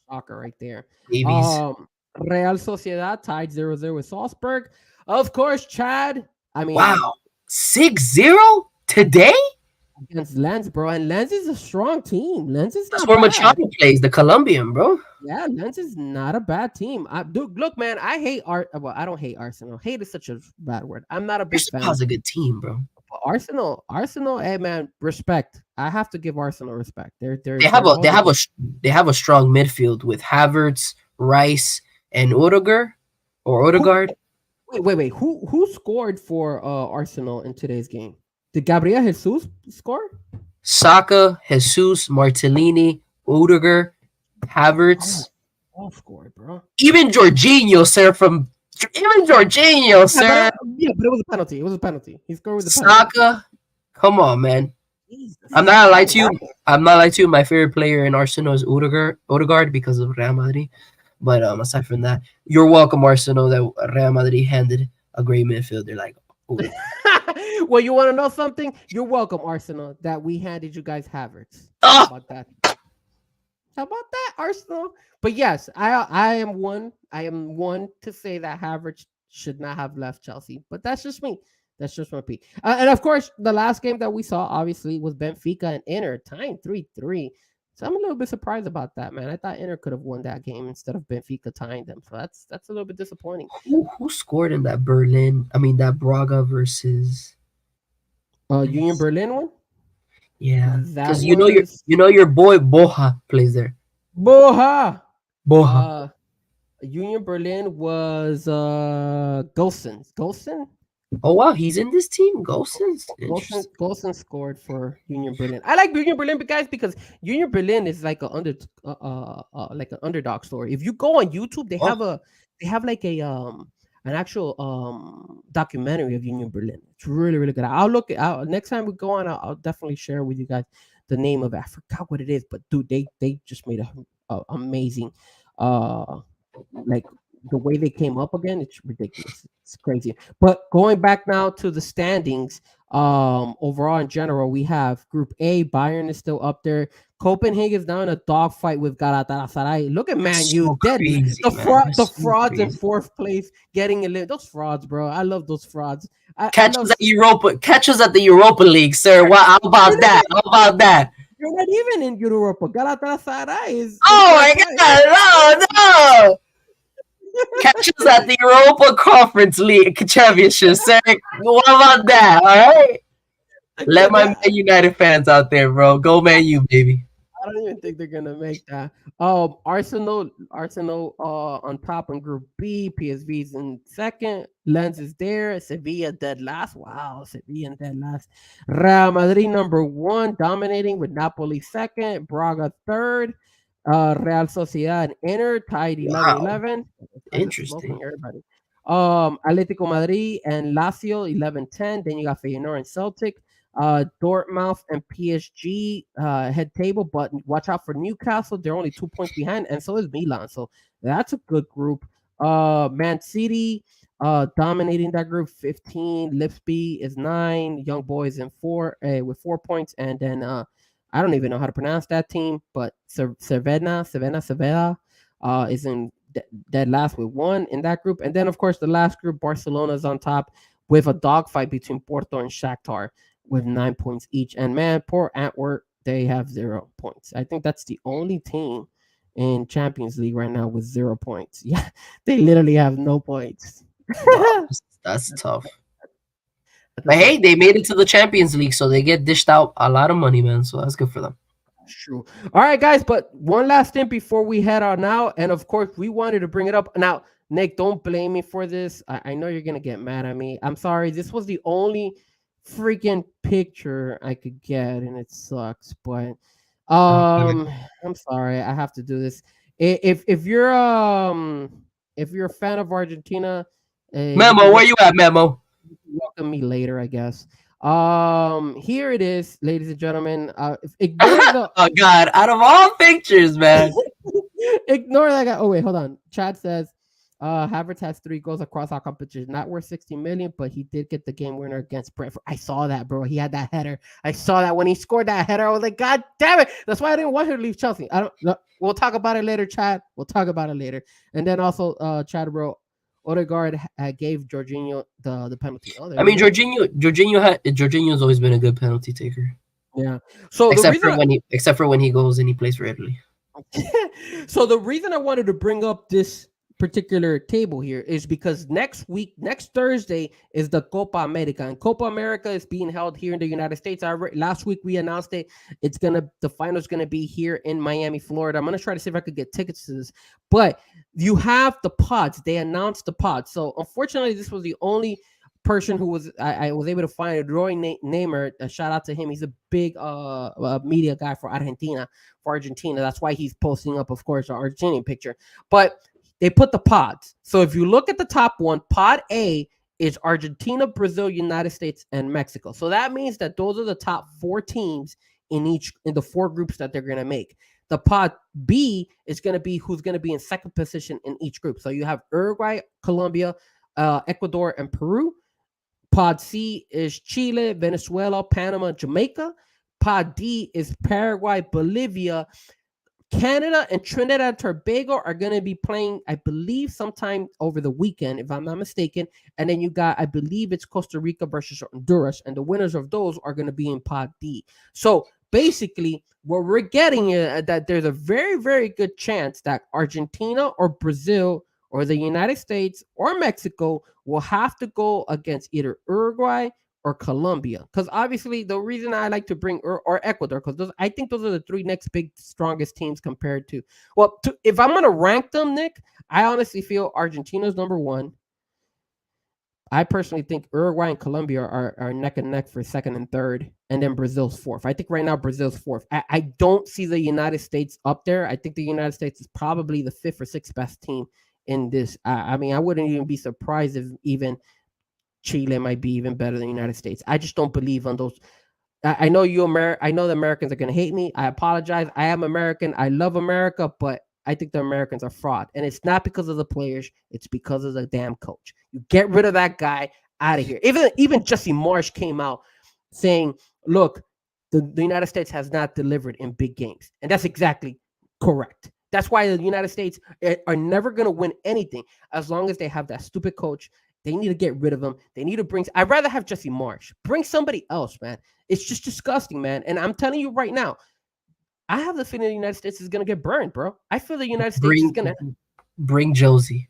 Shocker right there. Davies. Real Sociedad tied 0-0 with Salzburg. Of course, Chad. I mean, wow, 6-0 today against Lens, bro. And Lens is a strong team. Lens is that's where Machado plays, the Colombian, bro. Yeah, Lens is not a bad team. Dude, look, man, I hate Well, I don't hate Arsenal. Hate is such a bad word. I'm not a big fan. Arsenal's a good team, bro. But Arsenal, hey man, respect. I have to give Arsenal respect. They have a strong midfield with Havertz, Rice, and Odegaard. Wait. Who scored for Arsenal in today's game? Did Gabriel Jesus score? Saka, Jesus, Martellini, Odegaard, Havertz. All scored, bro. Even Jorginho, sir. Yeah, but it was a penalty. It was a penalty. He scored with a penalty. Saka, come on, man. Jesus. I'm not gonna lie to you. My favorite player in Arsenal is Odegaard because of Real Madrid. But aside from that, you're welcome, Arsenal, that Real Madrid handed a great midfielder like. Well, you want to know something? You're welcome, Arsenal, that we handed you guys Havertz. How about that, Arsenal? But yes, I am one to say that Havertz should not have left Chelsea. But that's just me. That's just my pick. And of course, the last game that we saw, obviously, was Benfica and Inter tying 3-3. So I'm a little bit surprised about that, man. I thought Inter could have won that game instead of Benfica tying them. So that's a little bit disappointing. Who scored in that Berlin? I mean that Braga versus. Union Berlin one. Yeah, That because was your boy Boha plays there. Boha. Boha. Union Berlin was Golson. Golson? Oh wow, he's in this team. Golson's interesting. Golson scored for Union Berlin. I like Union Berlin guys because Union Berlin is like like an underdog story. If you go on YouTube, they have like a an actual documentary of Union Berlin. It's really really good. I'll look it out next time we go on. I'll definitely share with you guys the name of it. I forgot what it is, but dude, they just made a amazing like the way they came up again, it's ridiculous. It's crazy. But going back now to the standings, overall in general, we have Group A. Bayern is still up there. Copenhagen is now in a dogfight with Galatasaray. Look at Man U, So dead. crazy, The man. the So frauds in crazy. fourth place, getting a those frauds, bro. I love those frauds. Catch us at the Europa League, sir. What? How about that? How about that? You're not even in Europa. Galatasaray is. Oh my God! No, no. Catch us at the Europa Conference League Championship, sir. What about that? All right. Let my Man United fans out there, bro. Go Man U, baby. I don't even think they're gonna make that. Arsenal on top in Group B. PSV's in second. Lens is there. Sevilla dead last. Wow, Sevilla dead last. Real Madrid number one, dominating with Napoli second. Braga third. Real Sociedad and Inter tied 11-11. Interesting. Everybody. Atletico Madrid and Lazio 11-10. Then you got Feyenoord and Celtic. Dortmund and PSG head table, but watch out for Newcastle. They're only 2 points behind, and so is Milan. So that's a good group. Man City dominating that group 15. Lipsby is 9. Young Boys in 4 with 4 points, and then I don't even know how to pronounce that team, but Cervena is in dead last with 1 in that group, and then of course the last group, Barcelona's on top with a dogfight between Porto and Shakhtar with 9 points each. And man, poor Antwerp, they have 0 points. I think that's the only team in Champions League right now with 0 points. Yeah, they literally have no points. Wow, that's tough. But hey, they made it to the Champions League, so they get dished out a lot of money, man. So that's good for them. True. All right, guys, but one last thing before we head out now. And of course, we wanted to bring it up. Now, Nick, don't blame me for this. I know you're going to get mad at me. I'm sorry. This was the only freaking picture I could get, and it sucks. But I'm sorry. I have to do this. If you're a fan of Argentina, Memo, where you at, Memo? Welcome me later, I guess. Here it is, ladies and gentlemen. Ignore the Oh God! Out of all pictures, man. ignore that guy. Oh wait, hold on. Chad says, Havertz has 3 goals across all competitions, not worth 60 million, but he did get the game winner against Brentford. I saw that, bro. He had that header. I saw that when he scored that header. I was like, God damn it! That's why I didn't want him to leave Chelsea. I don't. No, we'll talk about it later, Chad. We'll talk about it later. And then also, Chad wrote, Odegaard gave Jorginho the penalty. Oh, I mean, Jorginho's always been a good penalty taker. Yeah. So except for when he goes and he plays for Italy. So the reason I wanted to bring up this particular table here is because next Thursday is the Copa America, and Copa America is being held here in the United States. Last week we announced it. The final's gonna be here in Miami, Florida. I'm gonna try to see if I could get tickets to this, but you have the pods. They announced the pods. So unfortunately, this was the only person who was I was able to find. Roy Namer, a shout out to him. He's a big media guy for Argentina. That's why he's posting up, of course, an Argentinian picture. But they put the pods. So if you look at the top one, pod A is Argentina, Brazil, United States, and Mexico. So that means that those are the top 4 teams in the 4 groups that they're gonna make. The pod B is gonna be who's gonna be in second position in each group. So you have Uruguay, Colombia, Ecuador, and Peru. Pod C is Chile, Venezuela, Panama, Jamaica. Pod D is Paraguay, Bolivia. Canada and Trinidad and Tobago are going to be playing, I believe, sometime over the weekend, if I'm not mistaken. And then you got, I believe it's Costa Rica versus Honduras. And the winners of those are going to be in Pod D. So basically, what we're getting is that there's a very, very good chance that Argentina or Brazil or the United States or Mexico will have to go against either Uruguay or Colombia. Because obviously, the reason I like to bring or Ecuador, because I think those are the three next big strongest teams compared to. Well, if I'm gonna rank them, Nick, I honestly feel Argentina's number one. I personally think Uruguay and Colombia are neck and neck for second and third, and then Brazil's fourth. I think right now Brazil's fourth. I don't see the United States up there. I think the United States is probably the fifth or sixth best team in this. I mean, I wouldn't even be surprised if even Chile might be even better than the United States. I just don't believe on those. I know I know the Americans are gonna hate me. I apologize. I am American. I love America, but I think the Americans are fraud, and it's not because of the players. It's because of the damn coach. You get rid of that guy out of here. Even Jesse Marsh came out saying, "Look, the United States has not delivered in big games," and that's exactly correct. That's why the United States are never going to win anything as long as they have that stupid coach. They need to get rid of him. They need to bring. I'd rather have Jesse Marsh. Bring somebody else, man. It's just disgusting, man. And I'm telling you right now, I have the feeling the United States is going to get burned, bro. I feel the United States is going to bring Josie.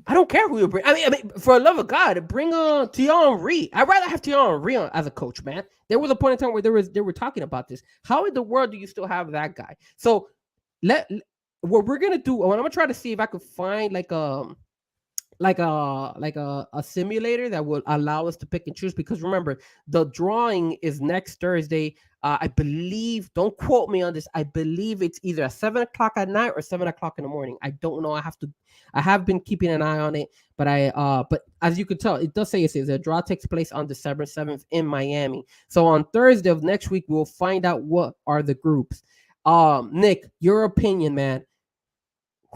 I don't care who you bring. I mean, for the love of God, bring Thierry Henry. I'd rather have Thierry Henry as a coach, man. There was a point in time where they were talking about this. How in the world do you still have that guy? So what we're gonna do. What I'm gonna try to see if I could find like a simulator that will allow us to pick and choose, because remember, the drawing is next Thursday. I believe, don't quote me on this, I believe it's either at 7:00 at night or 7:00 in the morning. I don't know. I have been keeping an eye on it, but but as you can tell, it does say the draw takes place on December 7th in Miami. So on Thursday of next week, we'll find out what are the groups. Nick, your opinion, man.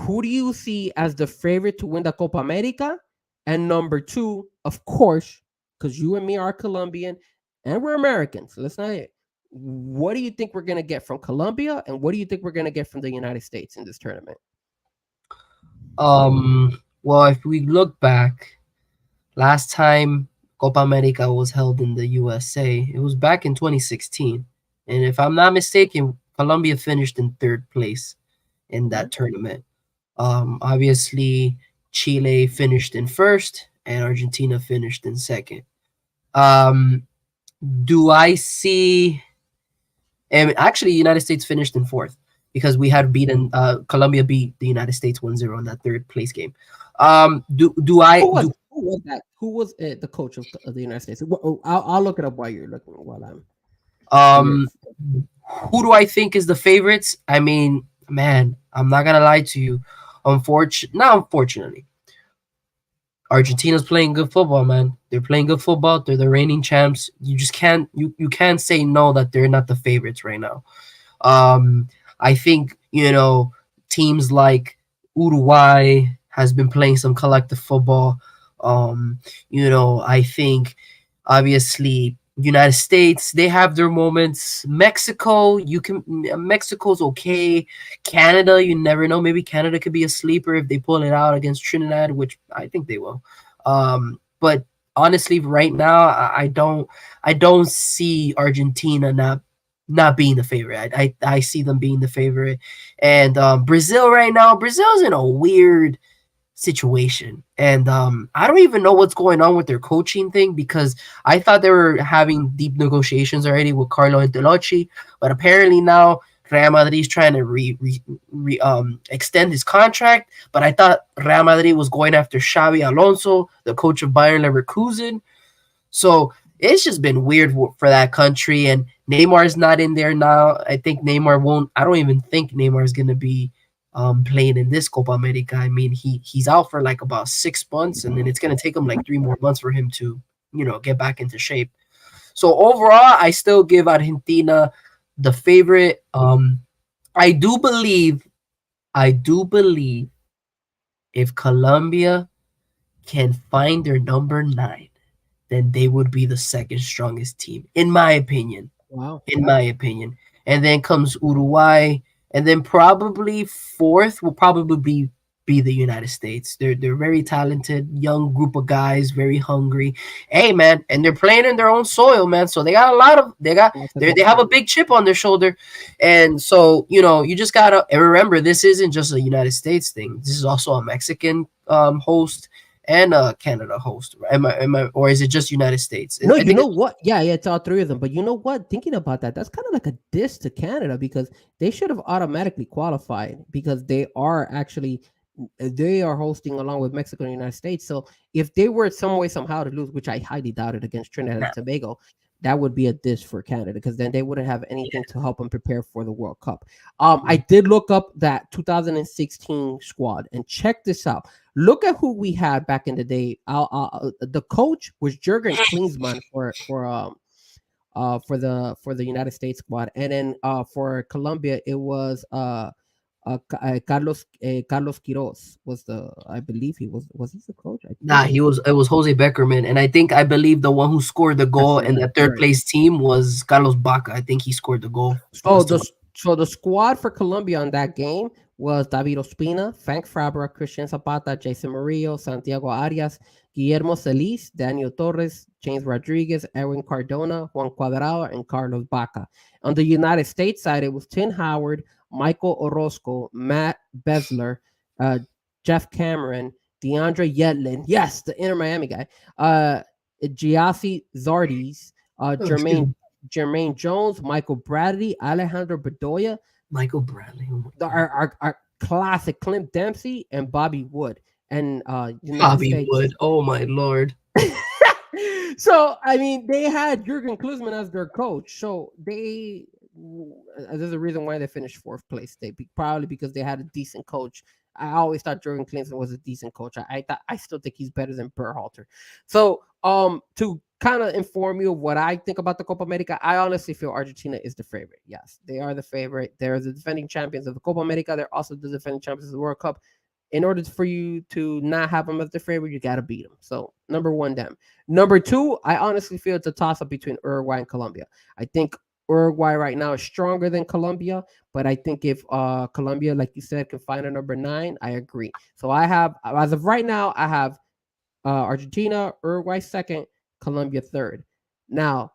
Who do you see as the favorite to win the Copa America? And number two, of course, because you and me are Colombian and we're Americans. So let's not. What do you think we're going to get from Colombia, and what do you think we're going to get from the United States in this tournament? Well, if we look back, last time Copa America was held in the USA, it was back in 2016. And if I'm not mistaken, Colombia finished in third place in that tournament. Obviously, Chile finished in first and Argentina finished in second. Do I see... And actually, the United States finished in fourth because we had beaten Colombia beat the United States 1-0 in that third place game. Who was that? Who was the coach of the United States? I'll look it up while you're looking. Who do I think is the favorites? I mean, man, I'm not gonna lie to you. Unfortunately, Argentina's playing good football, man. They're playing good football. They're the reigning champs. You just can't you can't say no that they're not the favorites right now. I think, teams like Uruguay has been playing some collective football. I think obviously United States, they have their moments. Mexico's okay. Canada, you never know. Maybe Canada could be a sleeper if they pull it out against Trinidad, which I think they will. But honestly, right now, I don't see Argentina not being the favorite. I see them being the favorite. And Brazil right now, Brazil's in a weird situation, and I don't even know what's going on with their coaching thing, because I thought they were having deep negotiations already with Carlo Ancelotti, but apparently now Real Madrid's trying to extend his contract. But I thought Real Madrid was going after Xabi Alonso, the coach of Bayern Leverkusen. So it's just been weird for that country, and Neymar's not in there now. I don't even think Neymar is going to be playing in this Copa America. I mean, he's out for like about 6 months, and then it's going to take him like 3 more months for him to, get back into shape. So overall, I still give Argentina the favorite. I do believe if Colombia can find their number 9, then they would be the second strongest team, in my opinion. Wow. In my opinion. And then comes Uruguay. And then probably fourth will probably be be the United States. They're very talented, young group of guys, very hungry. Hey man, and they're playing in their own soil, man. So they got a lot of That's a they good have a point. big chip on their shoulder. And so, you just gotta remember this isn't just a United States thing. This is also a Mexican host and a Canada host. Am I or is it just United States? No, I you think know it's what? Yeah, yeah, it's all three of them. But you know what? Thinking about that, that's kind of like a diss to Canada because they should have automatically qualified because they are hosting along with Mexico and the United States. So if they were some way somehow to lose, which I highly doubted against Trinidad and Tobago, that would be a diss for Canada because then they wouldn't have anything to help them prepare for the World Cup. I did look up that 2016 squad and check this out. Look at who we had back in the day. The coach was Jurgen Klinsmann for the United States squad, and then for Colombia it was Carlos Quiroz was the I believe he the coach. I think Nah, he was. it was Jose Beckerman, and I believe the one who scored the That's goal in right. the third Right. place team was Carlos Baca. I think he scored the goal. So That's the the one. so the squad for Colombia on that game was David Ospina, Frank Fabra, Christian Zapata, Jason Murillo, Santiago Arias, Guillermo Celis, Daniel Torres, James Rodriguez, Erwin Cardona, Juan Cuadrado, and Carlos Baca. On the United States side, it was Tim Howard, Michael Orozco, Matt Besler, uh, Jeff Cameron, DeAndre Yedlin, yes, the Inter Miami guy, Giassi Zardes, Oh, excuse me, Jermaine Jones, Michael Bradley, Alejandro Bedoya, Michael Bradley. Oh my God. our classic Clint Dempsey, and Bobby Wood, and United Bobby States. Wood. Oh my lord. So I mean, they had Jurgen Klinsmann as their coach. So there's a reason why they finished fourth place. Probably because they had a decent coach. I always thought Jurgen Klinsmann was a decent coach. I still think he's better than Berhalter. So to kind of inform you of what I think about the Copa America, I honestly feel Argentina is the favorite. Yes, they are the favorite. They're the defending champions of the Copa America. They're also the defending champions of the World Cup. In order for you to not have them as the favorite, you got to beat them. So number one, them. Number two, I honestly feel it's a toss up between Uruguay and Colombia. I think Uruguay right now is stronger than Colombia, but I think if Colombia, like you said, can find a number 9, I agree. So I have, as of right now, I have Argentina, Uruguay second, Colombia third. Now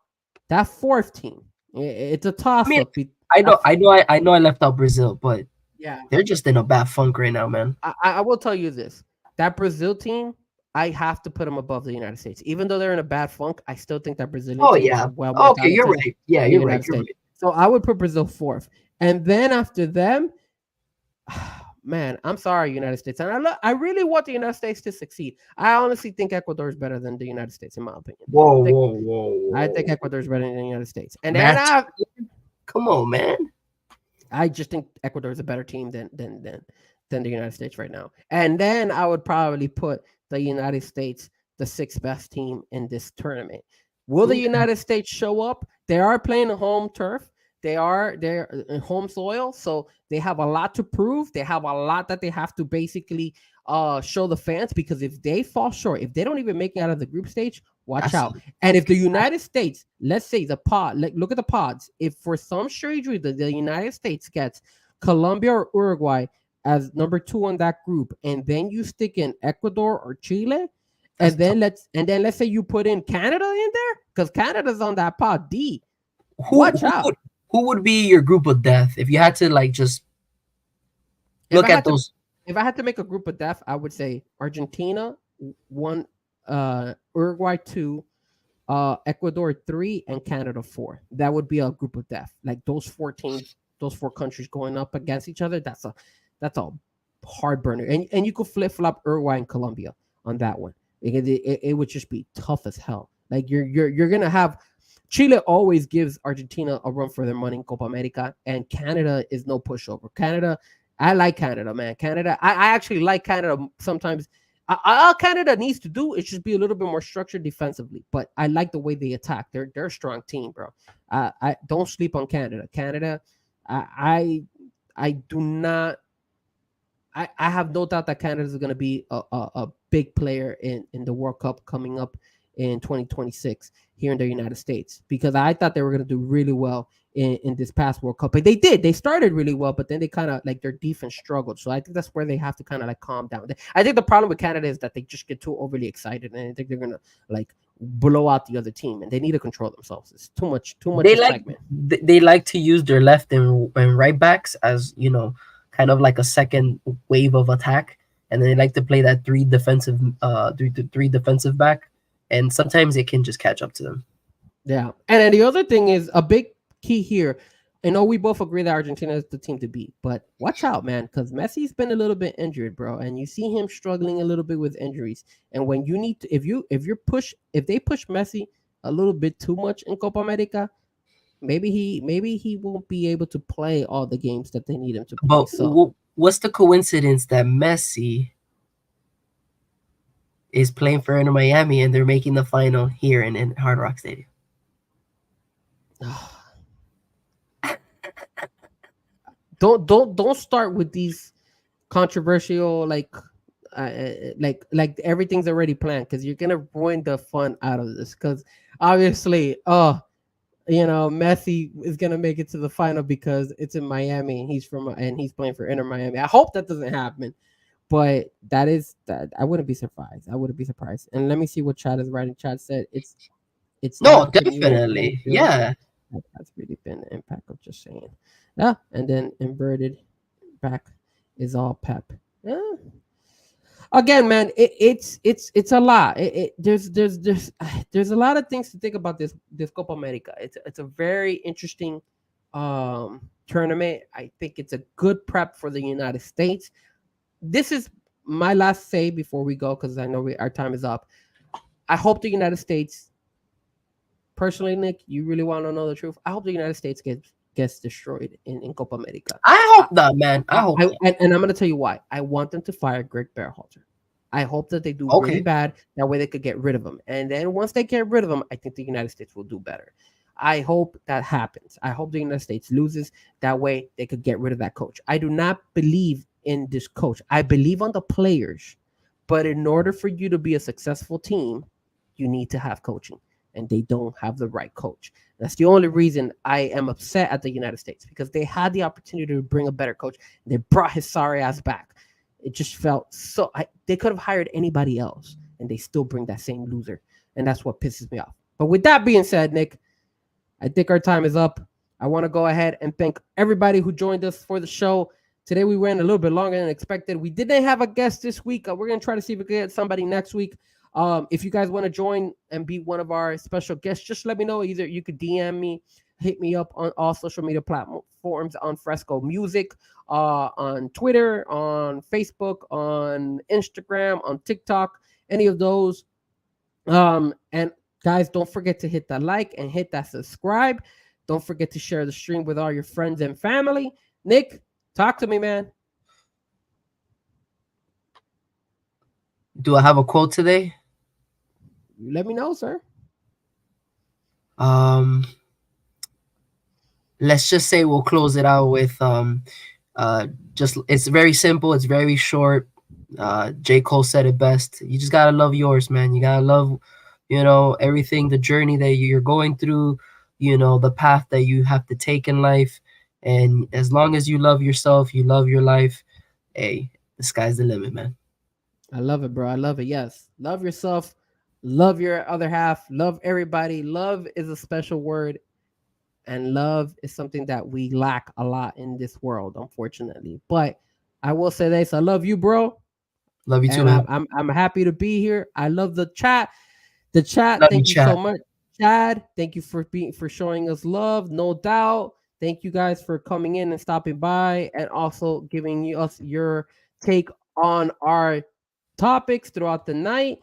that fourth team, it's a I toss mean, up. I know I left out Brazil, but Yeah, they're just in a bad funk right now, man. I will tell you this: that Brazil team, I have to put them above the United States. Even though they're in a bad funk, I still think that Brazilian Oh team is yeah. well more Okay, you're talented right. Yeah, than the you're right. United You're States. right. So I would put Brazil fourth, and then after them, man, I'm sorry, United States, and I really want the United States to succeed. I honestly think Ecuador is better than the United States, in my opinion. Whoa, I think whoa, whoa, I think whoa. Ecuador is better than the United States, and then That come on, man. I just think Ecuador is a better team than the United States right now. And then I would probably put the United States the sixth best team in this tournament. Will the Okay. United States show up? They are playing home turf. They're in home soil, so they have a lot to prove. They have a lot that they have to basically show the fans because if they fall short, if they don't even make it out of the group stage, watch That's out. And if the United States, let's say the pod, like look at the pods, if for some strange reason the United States gets Colombia or Uruguay as number 2 on that group, and then you stick in Ecuador or Chile, that's tough. and then let's say you put in Canada in there because Canada's on that pod D. Who Watch out. who would be your group of death if you had to like just If look I at had to those? if I had to make a group of death, I would say Argentina 1, Uruguay 2, Ecuador 3, and Canada 4. That would be a group of death. Like those 4 teams, those 4 countries going up against each other. That's a hard burner. And you could flip flop Uruguay and Colombia on that one. It would just be tough as hell. Like you're gonna have Chile always gives Argentina a run for their money in Copa America, and Canada is no pushover. I like Canada, man. I actually like Canada sometimes. All Canada needs to do is just be a little bit more structured defensively. But I like the way they attack. They're a strong team, bro. I don't sleep on Canada. Canada, I do not. I have no doubt that Canada is going to be a big player in the World Cup coming up in 2026 here in the United States, because I thought they were going to do really well in this past World Cup. But they did. They started really well, but then they kind of like their defense struggled. So I think that's where they have to kind of like calm down. I think the problem with Canada is that they just get too overly excited, and I think they're going to like blow out the other team, and they need to control themselves. It's too much excitement. They like to use their left and right backs as, you know, kind of like a second wave of attack, and they like to play that three defensive back, and sometimes it can just catch up to them. Yeah, and then the other thing is a big key here. I know we both agree that Argentina is the team to beat, but watch out, man, because Messi's been a little bit injured, bro, and you see him struggling a little bit with injuries. And when you need to, if they push Messi a little bit too much in Copa America, maybe he won't be able to play all the games that they need him to play. But so what's the coincidence that Messi is playing for Inter Miami and they're making the final here in Hard Rock Stadium? Don't start with these controversial like everything's already planned, because you're gonna ruin the fun out of this. Because obviously, Messi is gonna make it to the final because it's in Miami. He's playing for Inter Miami. I hope that doesn't happen, but that I wouldn't be surprised. And let me see what Chad is writing. Chad said it's no, not definitely, yeah. That's really been the impact of just saying. Yeah, and then inverted back is all Pep. Yeah. Again, man, it's a lot. There's a lot of things to think about this Copa America. It's a very interesting tournament. I think it's a good prep for the United States. This is my last say before we go, because I know our time is up. I hope the United States. Personally, Nick, you really want to know the truth? I hope the United States gets destroyed in Copa America. I hope not, man. I hope not. And I'm going to tell you why. I want them to fire Greg Berhalter. I hope that they do really bad. That way they could get rid of him. And then once they get rid of him, I think the United States will do better. I hope that happens. I hope the United States loses. That way they could get rid of that coach. I do not believe in this coach. I believe on the players. But in order for you to be a successful team, you need to have coaching. And they don't have the right coach. That's the only reason I am upset at the United States, because they had the opportunity to bring a better coach. They brought his sorry ass back. It just felt so. They could have hired anybody else, and they still bring that same loser. And that's what pisses me off. But with that being said, Nick, I think our time is up. I want to go ahead and thank everybody who joined us for the show. Today we ran a little bit longer than expected. We didn't have a guest this week. We're going to try to see if we can get somebody next week. If you guys want to join and be one of our special guests, just let me know. Either you could DM me, hit me up on all social media platforms, on Fresco Music, on Twitter, on Facebook, on Instagram, on TikTok, any of those. And guys, don't forget to hit that like and hit that subscribe. Don't forget to share the stream with all your friends and family. Nick, talk to me, man. Do I have a quote today? Let me know, sir. Let's just say we'll close it out with just it's very simple, it's very short. J. Cole said it best. You just gotta love yours, man. You gotta love, everything, the journey that you're going through, the path that you have to take in life. And as long as you love yourself, you love your life, hey, the sky's the limit, man. I love it, bro. I love it. Yes. Love yourself. Love your other half. Love everybody. Love is a special word. And love is something that we lack a lot in this world, unfortunately. But I will say this. I love you, bro. Love you too, man. I'm happy to be here. I love the chat. Thank you so much, Chad. Thank you for showing us love. No doubt. Thank you guys for coming in and stopping by, and also giving us your take on our topics throughout the night.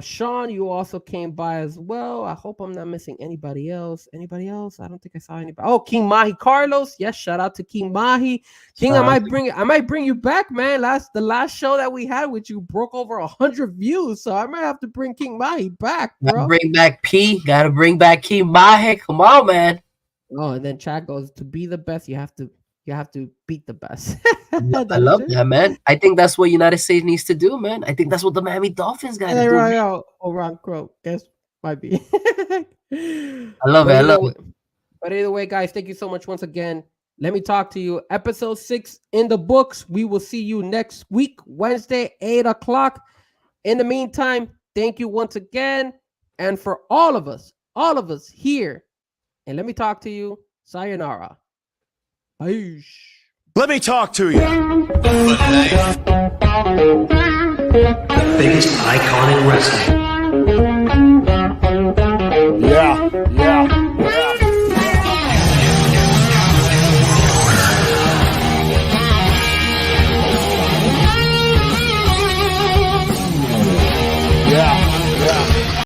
Sean, you also came by as well. I hope I'm not missing anybody else. I don't think I saw anybody. Oh, King Mahi Carlos. Yes, shout out to King Mahi. King, I might bring you back, man. The last show that we had with you broke over 100 views, so I might have to bring King Mahi back, bro. Gotta bring back P. Gotta bring back King Mahi. Come on, man. Oh, and then Chad goes, to be the best, you have to beat the best. I love that, man. I think that's what United States needs to do, man. I think that's what the Miami Dolphins got to Hey, do. right, man. yo, Ron Crow, guess might be. I love it. I love it. But either way, guys, thank you so much once again. Let me talk to you. Episode 6 in the books. We will see you next week, Wednesday, 8 o'clock. In the meantime, thank you once again. And for all of us here, and let me talk to you. Sayonara. Aish. Let me talk to you. The biggest icon in wrestling.